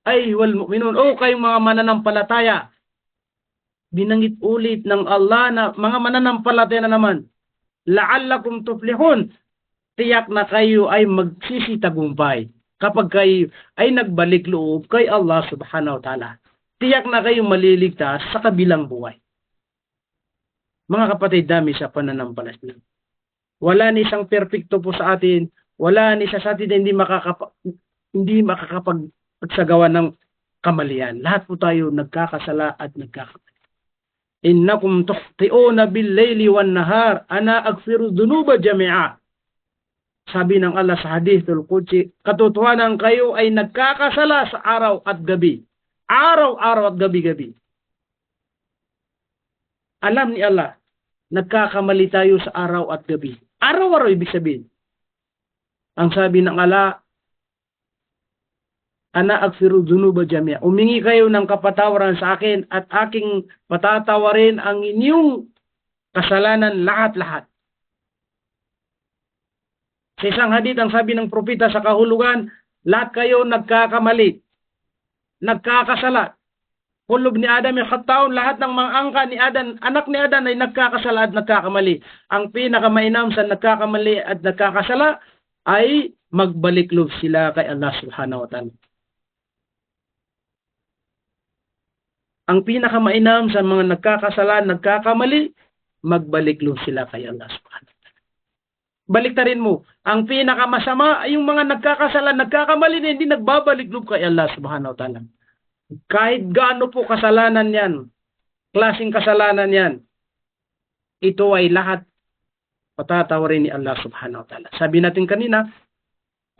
Ayyuhal mu'minun. O kayong mga mananampalataya. Binanggit ulit ng Allah na mga mananampalataya na naman. La'allakum tuflihun. Tiyak na kayo ay magsisitagumpay kapag kayo ay nagbalik loob kay Allah subhanahu wa ta'ala. Tiyak na kayo maliligtas sa kabilang buhay. Mga kapatid namin sa pananampalataya, wala ni isang perpekto po sa atin, wala ni isa sa atin na hindi makakapagsagawa ng kamalian. Lahat po tayo nagkakasala at nagkakamali. Innakum tukhti'una bil-laili wan-nahar, ana aghfiru dhunuba jami'a. Sabi ng Allah sa Hadithul Qudsi, katotohanan kayo ay nagkakasala sa araw at gabi. Araw-araw at gabi-gabi. Alam ni Allah, nagkakamali tayo sa araw at gabi. Araw-araw ibig sabihin. Ang sabi ng Allah, ana aghfiru dhunuba jami'a. Umingi kayo ng kapatawaran sa akin at aking patatawarin ang inyong kasalanan lahat-lahat. Sa isang hadith, ang sabi ng propeta sa kahulugan, lahat kayo nagkakamali, nagkakasala. Kulub ni Adam ay khataun, lahat ng mga angka ni Adam, anak ni Adam ay nagkakasala at nagkakamali. Ang pinakamainam sa nagkakamali at nagkakasala ay magbalik loob sila kay Allah subhanahu wa ta'ala. Ang pinakamainam sa mga nagkakasala, nagkakamali, magbalik loob sila kay Allah subhanahu wa ta'ala. Baliktarin mo, ang pinakamasama ay yung mga nagkakasala, nagkakamali na hindi nagbabalik loob kay Allah subhanahu wa ta'ala. Kahit gaano po kasalanan yan, klaseng kasalanan yan, ito ay lahat patatawarin ni Allah subhanahu wa ta'ala. Sabi natin kanina,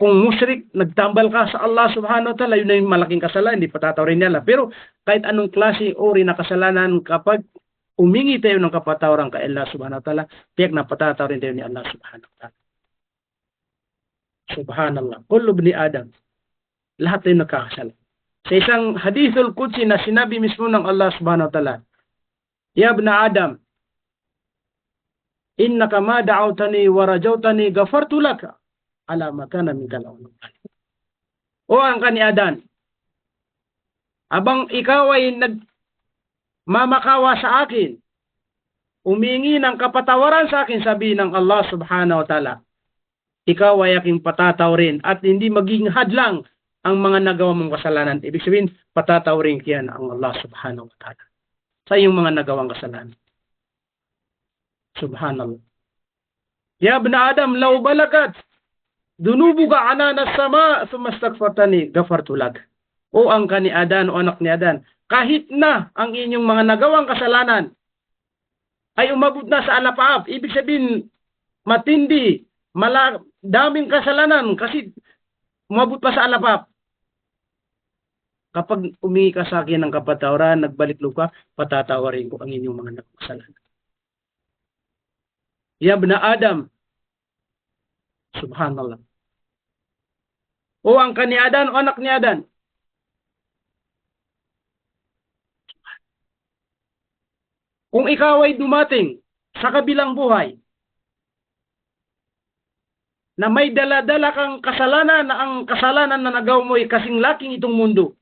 kung musyrik, nagtambal ka sa Allah subhanahu wa ta'ala, yun na yung malaking kasalanan, hindi patatawarin niya Allah. Pero kahit anong klase uri na kasalanan, kapag umingi tayo ng kapatawaran kay Allah subhanahu wa ta'ala, tiyak na patatawarin tayo ni Allah subhanahu wa ta'ala. Subhanallah. Kullu bni Adam. Lahat tayo nagkakasala. Sa isang hadithul qudsi na sinabi mismo ng Allah subhanahu wa ta'ala, Ya ibna Adam, innaka ma da'awtani wa rajawtani ghafartu laka ala ma kana minkal awwal. O ang kani Adan, abang ikaw ay mamakawa sa akin, umingi ng kapatawaran sa akin, sabi ng Allah subhanahu wa ta'ala, ikaw ay aking patatawarin at hindi maging hadlang ang mga nagawa mong kasalanan. Ibig sabihin, patatawarin kiyan ang Allah subhanahu wa ta'ala sa iyong mga nagawang kasalanan. Subhanallah. Ya ibn Adam, law balagat dunubuka anana sama sumastaghfartani ghafartu lak. O ang kani Adan, o anak ni Adan, kahit na ang inyong mga nagawang kasalanan ay umabot na sa alapaap, ibig sabihin matindi, daming kasalanan kasi umabot pa sa alapaap. Kapag umingi ka sa akin ng kapatawaran, nagbalik loob ka, patatawarin ko ang inyong mga nagawang kasalanan. Ya ibn Adam, subhanallah. O ang kani Adan, o anak ni Adan, kung ikaw ay dumating sa kabilang buhay na may dala-dala kang kasalanan na ang kasalanan na nagawa mo ay kasing laking itong mundo.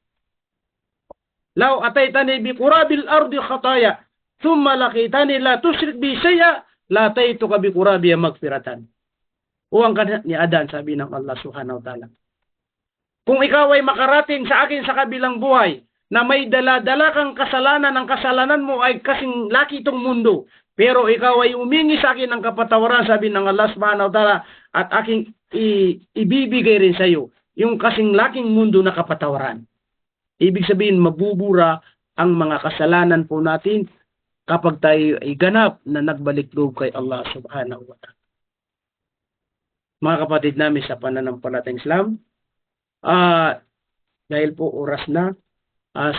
Law ataytani bi qurabil ardi khataya thumma laqitani la tusyrik bi shay'a la ataytuka bi qurabi magfiratan. O ang ni Adan, sabi ng Allah subhanahu wa ta'ala, kung ikaw ay makarating sa akin sa kabilang buhay na may dala-dala kang kasalanan, ang kasalanan mo ay kasing laki itong mundo, pero ikaw ay umingi sa akin ng kapatawaran, sabi ng Allah subhanahu wa ta'ala, at aking ibibigay rin sa iyo yung kasing laking mundo na kapatawaran. Ibig sabihin, mabubura ang mga kasalanan po natin kapag tayo ay ganap na nagbalik loob kay Allah subhanahu wa ta'ala. Mga kapatid namin sa pananampalatayang Islam, dahil po oras na,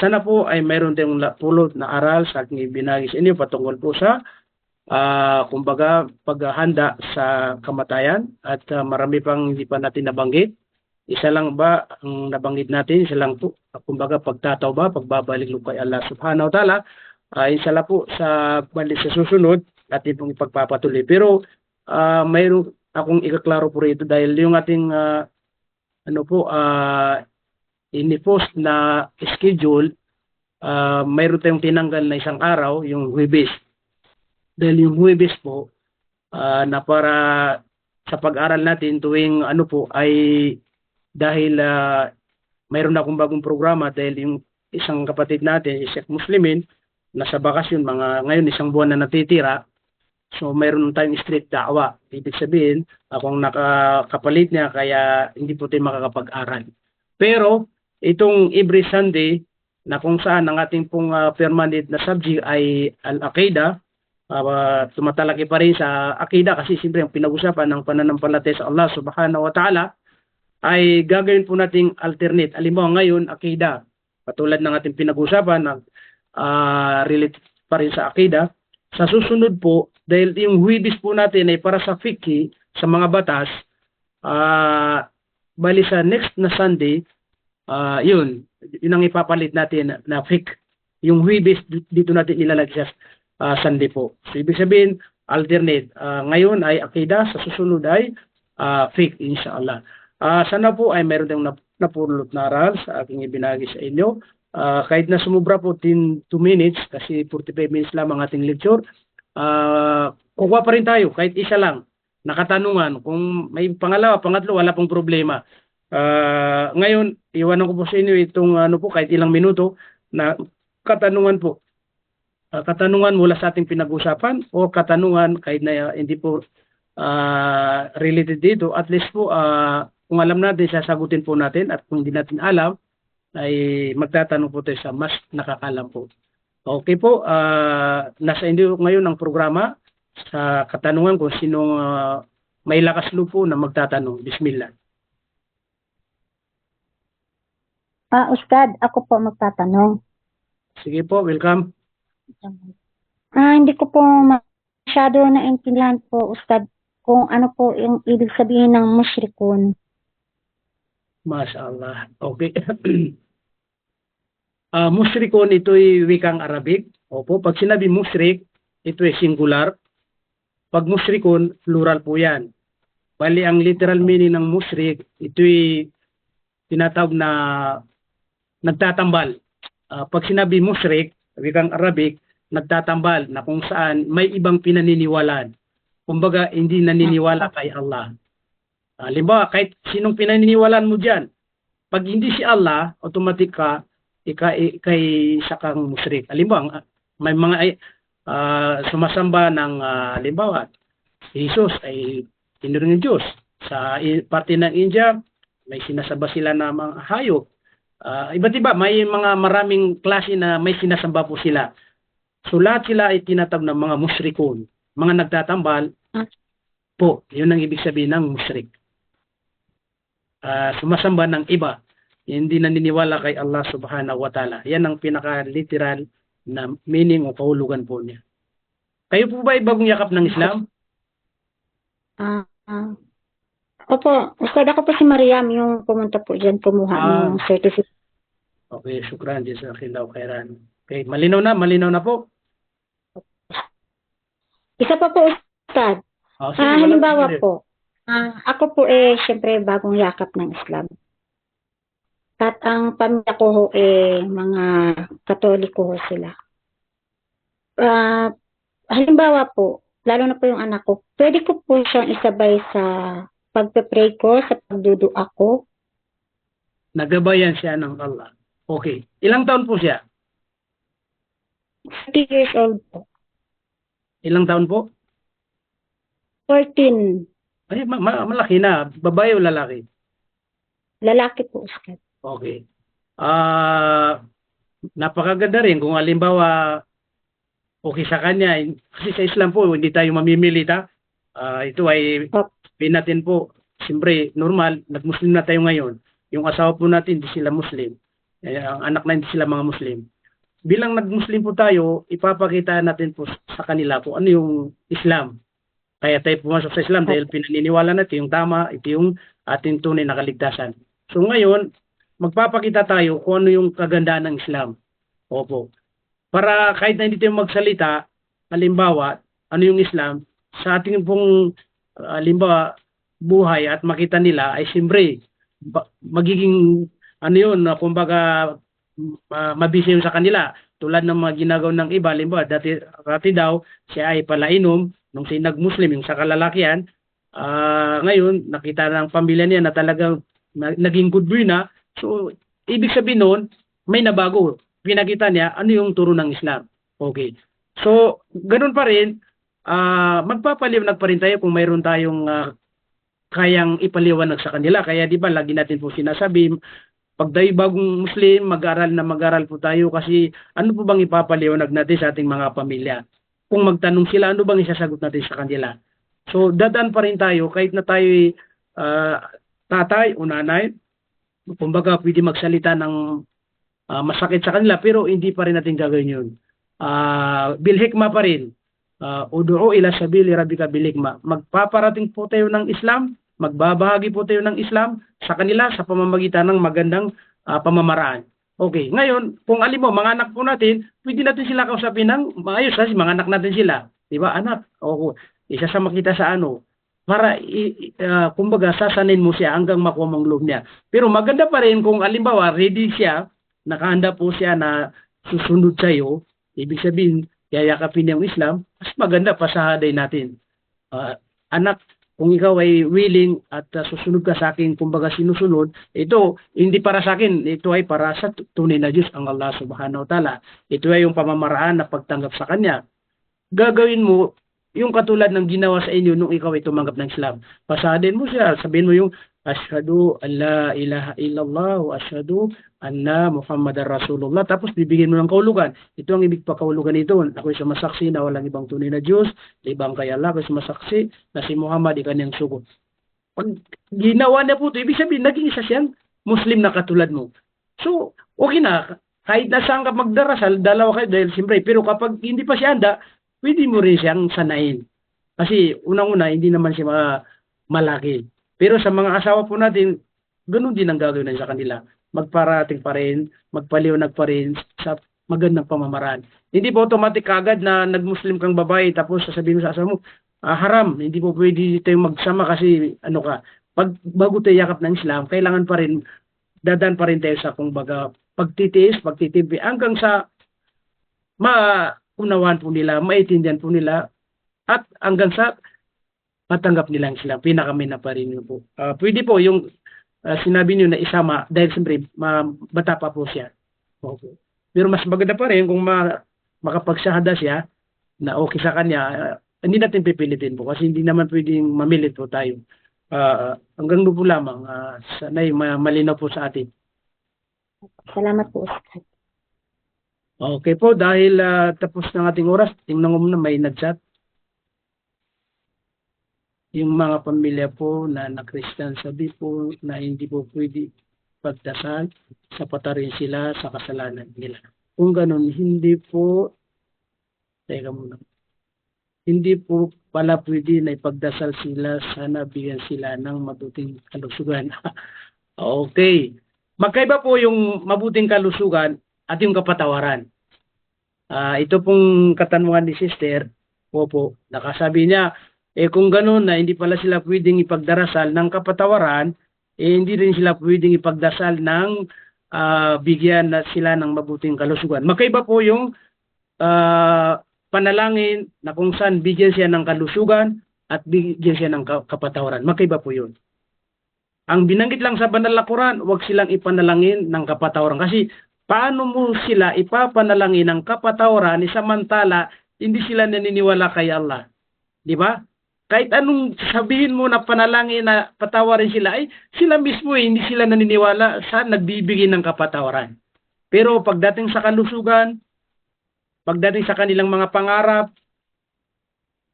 sana po ay mayroon tayong pulot na aral sa aking ibinahagi sa inyo patungkol po sa kumbaga paghahanda sa kamatayan at marami pang hindi pa natin nabanggit. Isa lang ba ang nabanggit natin? Isa lang po, kumbaga pagtatawba, pagbabalik loob kay Allah subhanahu wa ta'ala. Inshallah po sa balik sa susunod atin pong ipagpapatuloy. Pero mayroon akong ikaklaro po rito dahil yung ating ini-post na schedule, mayroon tayong tinanggal na isang araw, yung Huwebes. Dahil yung Huwebes po, na para sa pag-aral natin tuwing ay dahil mayroon akong bagong programa dahil yung isang kapatid natin, si Sheikh Muslimin, nasa bakasyon, ngayon isang buwan na natitira, So mayroon tayong street da'wa. Ibig sabihin, akong nakakapalit niya kaya hindi po tayo makakapag-aral. Pero itong every Sunday na kung saan ang ating pong permanent na subject ay Al-Aqida, tumatalaki pa rin sa Aqida kasi siyempre ang pinag-usapan ng pananampalataya sa Allah Subhanahu wa Ta'ala ay gagawin po nating alternate. Halimbawa ngayon, Aqida. Patulad ng ating pinag-usapan na related pa rin sa Aqida. Sa susunod po, dahil yung Huwebes po natin ay para sa fiqh, sa mga batas, bali sa next na Sunday, yun ang ipapalit natin na fiqh. Yung Huwebes dito natin ilalagay sa Sunday po. So ibig sabihin, alternate. Ngayon ay Aqida, sa susunod ay fiqh, inshallah. Sana po ay meron tayong napulot na aral sa aking ibinagi sa inyo. Kahit na sumubra po 2 minutes, kasi 45 minutes lang ang ating lecture, kukuha pa rin tayo, kahit isa lang, nakatanungan. Kung may pangalawa, pangatlo, wala pong problema. Ngayon, iwanan ko po sa inyo itong kahit ilang minuto na katanungan po. Katanungan mula sa ating pinag-usapan o katanungan kahit na hindi po related dito, at least po kung alam natin, sasagutin po natin, at kung hindi natin alam, ay magtatanong po tayo sa mas nakakalam po. Okay po, nasa inyo ngayon ang programa sa katanungan kung sino may lakas loob po na magtatanong. Bismillah. Ustad, ako po magtatanong. Sige po, welcome. Hindi ko po masyado naintindihan po, Ustad, kung ano po yung ibig sabihin ng musyrikun. Mashallah. Okay. Musyrikun, ito'y wikang Arabic. Opo, pag sinabi musyrik, ito ay singular. Pag musyrikun, plural po yan. Bali, ang literal meaning ng musyrik, ito'y tinatawag na nagtatambal. Pag sinabi musyrik, wikang Arabic, nagtatambal na kung saan may ibang pinaniniwalaan. Kumbaga, hindi naniniwala kay Allah. Halimbawa, kahit sinong pinaniniwalaan mo dyan, pag hindi si Allah, automatic ka, isa kang musyrik. Halimbawa, may mga sumasamba ng, halimbawa, Jesus ay tinuring ng Diyos. Sa parte ng India, may sinasamba sila na mga hayop. Iba't iba, may mga maraming klase na may sinasamba po sila. So lahat sila ay tinatawag ng mga musyrikun, mga nagtatambal po. Yun ang ibig sabihin ng musyrik. Sumasamba ng iba, hindi naniniwala kay Allah Subhanahu wa Ta'ala. Yan ang pinaka-literal na meaning o kahulugan po niya. Kayo po ba ay bagong yakap ng Islam? Opo, Ustad, ako po si Mariam, yung pumunta po dyan, kumuha ng certificate. Okay, syukran, jazakallahu khairan. Okay, malinaw na po. Isa pa po, Ustad. Halimbawa po, ako po syempre bagong yakap ng Islam. At ang pamilya ko ho mga Katoliko ho sila. Halimbawa po, lalo na po yung anak ko, pwede ko po siyang isabay sa pagpe-pray ko, sa pagdudua ko. Nagabayan siya ng Allah. Okay. Ilang taon po siya? 30 years old po. Ilang taon po? 14. Ay, malaki na. Babae o lalaki? Lalaki po, Ustad. Okay. Napakaganda rin kung halimbawa okay sa kanya. Kasi sa Islam po, hindi tayo mamimilita. Ito ay natin po. Siyempre, normal, nag-Muslim na tayo ngayon. Yung asawa po natin, hindi sila Muslim. Ang anak na hindi sila mga Muslim. Bilang nag-Muslim po tayo, ipapakita natin po sa kanila kung ano yung Islam. Kaya tayo pumasok sa Islam dahil pinaniniwala natin yung tama, ito yung ating tunay na kaligtasan. So ngayon, magpapakita tayo kung ano yung kagandahan ng Islam. Opo. Para kahit na hindi tayo magsalita, halimbawa, ano yung Islam, sa ating pong halimbawa, buhay at makita nila ay siyempre magiging ano yun, kumbaga mabisi yun sa kanila. Tulad ng mga ginagawa ng iba, halimbawa, dati daw siya ay palainom nung sinag-Muslim, yung sa kalalakihan, ngayon, nakita ng pamilya niya na talagang naging good boy na. So, ibig sabihin nun, may nabago. Pinakita niya ano yung turo ng Islam. Okay. So, ganun pa rin, magpapaliwanag pa rin tayo kung mayroon tayong kayang ipaliwanag sa kanila. Kaya di ba lagi natin po sinasabi, pag tayo bagong Muslim, mag-aral po tayo kasi ano po bang ipapaliwanag natin sa ating mga pamilya? Kung magtanong sila, ano bang isasagot natin sa kanila? So, dadaan pa rin tayo kahit na tayo tatay o nanay, kumbaga pwede magsalita ng masakit sa kanila pero hindi pa rin natin gagawin yun. Bilhikma pa rin. Ud'u ila sabili rabbika bilhikma. Magpaparating po tayo ng Islam, magbabahagi po tayo ng Islam sa kanila sa pamamagitan ng magandang pamamaraan. Okay, ngayon, kung alin mo, mga anak po natin, pwede natin sila kausapin ng maayos kasi mga anak natin sila. Di ba, anak? O, isasama kita sa ano, para kumbaga sasanin mo siya hanggang makuha mong loob niya. Pero maganda pa rin kung alimbawa ready siya, nakahanda po siya na susunod sa iyo, ibig sabihin yayakapin niya ang Islam, mas maganda pasahaday natin. Anak, kung ikaw ay willing at susunod ka sa akin, kumbaga sinusunod, ito hindi para sa akin, ito ay para sa tunay na Diyos ang Allah Subhanahu wa Ta'ala. Ito ay yung pamamaraan na pagtanggap sa Kanya. Gagawin mo yung katulad ng ginawa sa inyo nung ikaw ay tumanggap ng Islam. Pasahaden mo siya, sabihin mo yung Ashhadu an la ilaha illallah wa ashhadu anna Muhammadar Rasulullah. Tapos bibigyan mo ng kahulugan. Ito ang ibig pa kahulugan nito. Ako'y sumasaksi na walang ibang tunay na Diyos, ibang kay Allah. Ako'y sumasaksi na si Muhammad ay kanyang sugo. Pag ginawa niya po ito, ibig sabihin, naging isa siyang Muslim na katulad mo. So, okay na. Kahit na saan ka magdarasal, dalawa kayo dahil siyempre. Pero kapag hindi pa siya handa, pwede mo rin siyang sanayin. Kasi unang-una, hindi naman siya malaki. Pero sa mga asawa po natin, ganun din ang gagawin sa kanila. Magparating pa rin, magpaliwanag pa rin sa magandang pamamaraan. Hindi po automatic agad na nag-Muslim kang babae tapos sasabihin mo sa asawa mo, haram, hindi po pwede tayong magsama kasi ano ka. Pag bago tayo yakap ng Islam, kailangan pa rin, dadaan pa rin tayo sa kumbaga pagtitiis, pagtitipi, hanggang sa maunawaan po nila, maitindihan po nila, at hanggang sa matanggap nila ang Islam. Pinakamin na pa rin yun po. Pwede po yung sinabi niyo na isama dahil siyempre bata pa po siya. Okay. Pero mas maganda pa rin kung makapagsahada siya na okay sa kanya, hindi natin pipilitin po kasi hindi naman pwedeng mamilit po tayo. Hanggang doon po lamang. Sana'y malinaw po sa atin. Salamat po, Ustad. Okay po, dahil tapos ng ating oras, tingnan mo muna may nag-chat. Yung mga pamilya po na na-Christian, sabi po na hindi po pwede pagdasal, sapata rin sila sa kasalanan nila. Kung ganun, hindi po, teka muna, hindi po pala pwede na ipagdasal sila, sana bigyan sila ng mabuting kalusugan. Okay. Magkaiba po yung mabuting kalusugan at yung kapatawaran. Ito pong katanungan ni Sister, po, nakasabi niya, kung gano'n na hindi pala sila pwedeng ipagdarasal ng kapatawaran, hindi rin sila pwedeng ipagdasal ng bigyan na sila ng mabuting kalusugan. Magkaiba po yung panalangin na kung saan bigyan siya ng kalusugan at bigyan siya ng kapatawaran. Magkaiba po yun. Ang binanggit lang sa banal na Quran, huwag silang ipanalangin ng kapatawaran. Kasi paano mo sila ipapanalangin ng kapatawaran samantala hindi sila naniniwala kay Allah? Di ba? Kahit anong sabihin mo na panalangin na patawarin sila, ay sila mismo hindi sila naniniwala sa nagbibigay ng kapatawaran. Pero pagdating sa kalusugan, pagdating sa kanilang mga pangarap,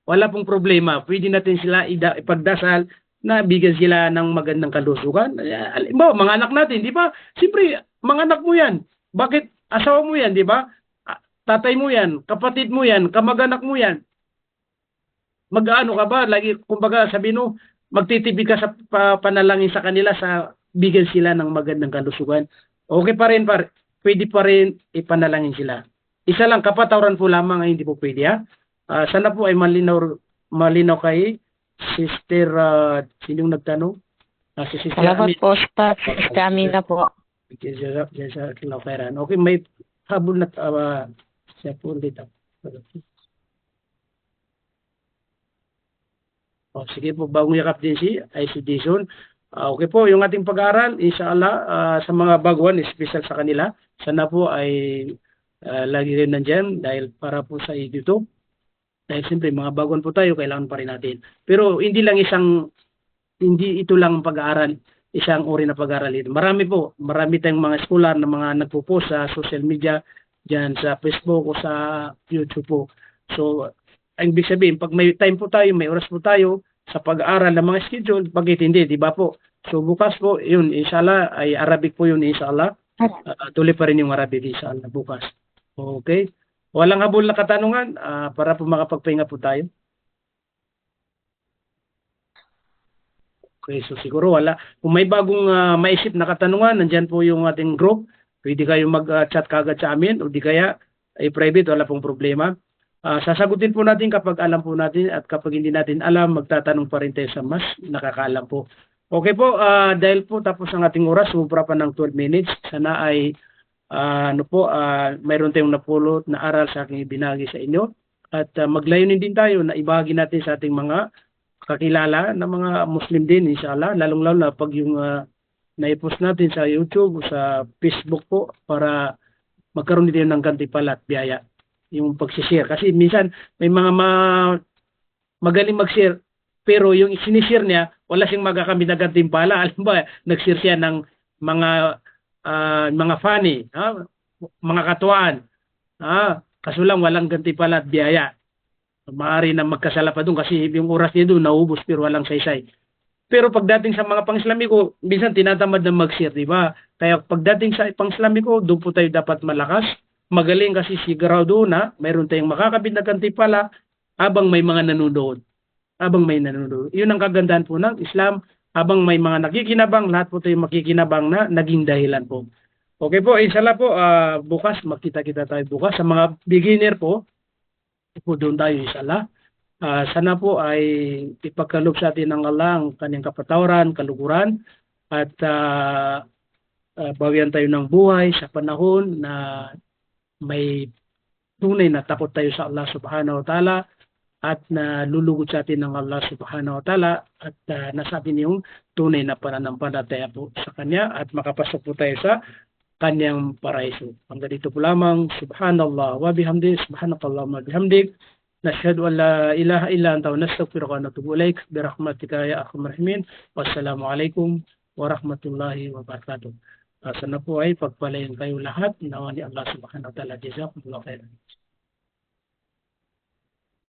wala pong problema. Pwede natin sila ipagdasal na bigyan sila ng magandang kalusugan. Mga anak natin, di ba? Siyempre, mga anak mo yan. Bakit asawa mo yan, di ba? Tatay mo yan, kapatid mo yan, kamag-anak mo yan. Mag-ano ka ba? Lagi, kumbaga, sabihin mo, magtitipid ka sa panalangin sa kanila sa bigyan sila ng magandang kalusugan. Okay pa rin, pwede pa rin ipanalangin sila. Isa lang, kapatawaran po lamang ay hindi po pwede, ha? Sana po ay malinaw kay Sister, sinong nagtanong? Si Sister Salamat po, Ustad. Sister Amina po. Okay, may habol na siya po ulit. Sige po, bagong yakap din ay si Jason. Okay po, yung ating pag-aaral, inshallah, sa mga baguhan, special sa kanila, sana po ay lagi rin nandyan dahil para po sa dito. Dahil siyempre, mga baguhan po tayo, kailangan pa rin natin. Pero hindi ito lang pag-aaral, isang uri na pag-aaral ito. Marami tayong mga scholar na mga nagpo-post sa social media, dyan sa Facebook o sa YouTube po. So, ang ibig sabihin, pag may time po tayo, may oras po tayo sa pag-aaral ng mga schedule, bakit hindi, di ba po? So, bukas po, yun, inshallah, ay Arabic po yun, inshallah. Tuloy pa rin yung Arabic, inshallah, bukas. Okay? Walang habol na katanungan para po makapagpahinga po tayo. Okay, so siguro wala. Kung may bagong maisip na katanungan, nandyan po yung ating group. Pwede kayo mag-chat kagad sa amin o di kaya ay private, wala pong problema. Sasagutin po natin kapag alam po natin at kapag hindi natin alam, magtatanong pa rin tayo sa mas nakakaalam po. Okay po, dahil po tapos ang ating oras, sumubra pa ng 12 minutes. Sana ay mayroon tayong napulot na aral sa aking ibinagi sa inyo. At maglayunin din tayo na ibahagi natin sa ating mga kakilala na mga Muslim din, inshallah, lalong-lalo na pag yung naipost natin sa YouTube o sa Facebook po para magkaroon din ng gantimpala at biyaya yung pag-share. Kasi minsan may mga magaling mag-share pero yung sinishare niya wala siyang magakamit na gantimpala. Alam ba, nag-share siya ng mga funny, mga katuwaan. Kaso lang walang gantimpala at biyaya. Maaari na magkasala pa doon kasi yung oras niya doon naubos pero walang saysay. Pero pagdating sa mga pang-Islamiko, minsan tinatamad na mag-share, di ba? Kaya pagdating sa pang-Islamiko, doon po tayo dapat malakas, magaling kasi sigurado na mayroon tayong makakabit na gantimpala habang may mga nanonood. Yun ang kagandahan po ng Islam. Habang may mga nakikinabang, lahat po tayo makikinabang na naging dahilan po. Okay po, inshallah po, bukas, magkita-kita tayo bukas. Sa mga beginner po doon tayo inshallah. Sana po ay ipagkaloob sa atin ng Allah ang kanyang kapatawaran, kaluguran, at bawian tayo ng buhay sa panahon na may tunay na takot tayo sa Allah subhanahu wa ta'ala at nalulugod sa atin ng Allah subhanahu wa ta'ala at nasa atin yung tunay na pananampalataya po sa Kanya at makapasok po tayo sa Kanyang paraiso. Hanggang dito po lamang. Subhanallah wa bihamdi, subhanakallah wa bihamdik. Nashhadu an la ilaha illa anta wa nastaghfiruka wa natubu ilaik bi rahmatika ya arhamar rahimin. Wassalamu alaikum warahmatullahi wabarakatuh. Sana po ay pagpalain kayo lahat. Nawa ni Allah subhanahu wa ta'ala. Jazakumullah khairan.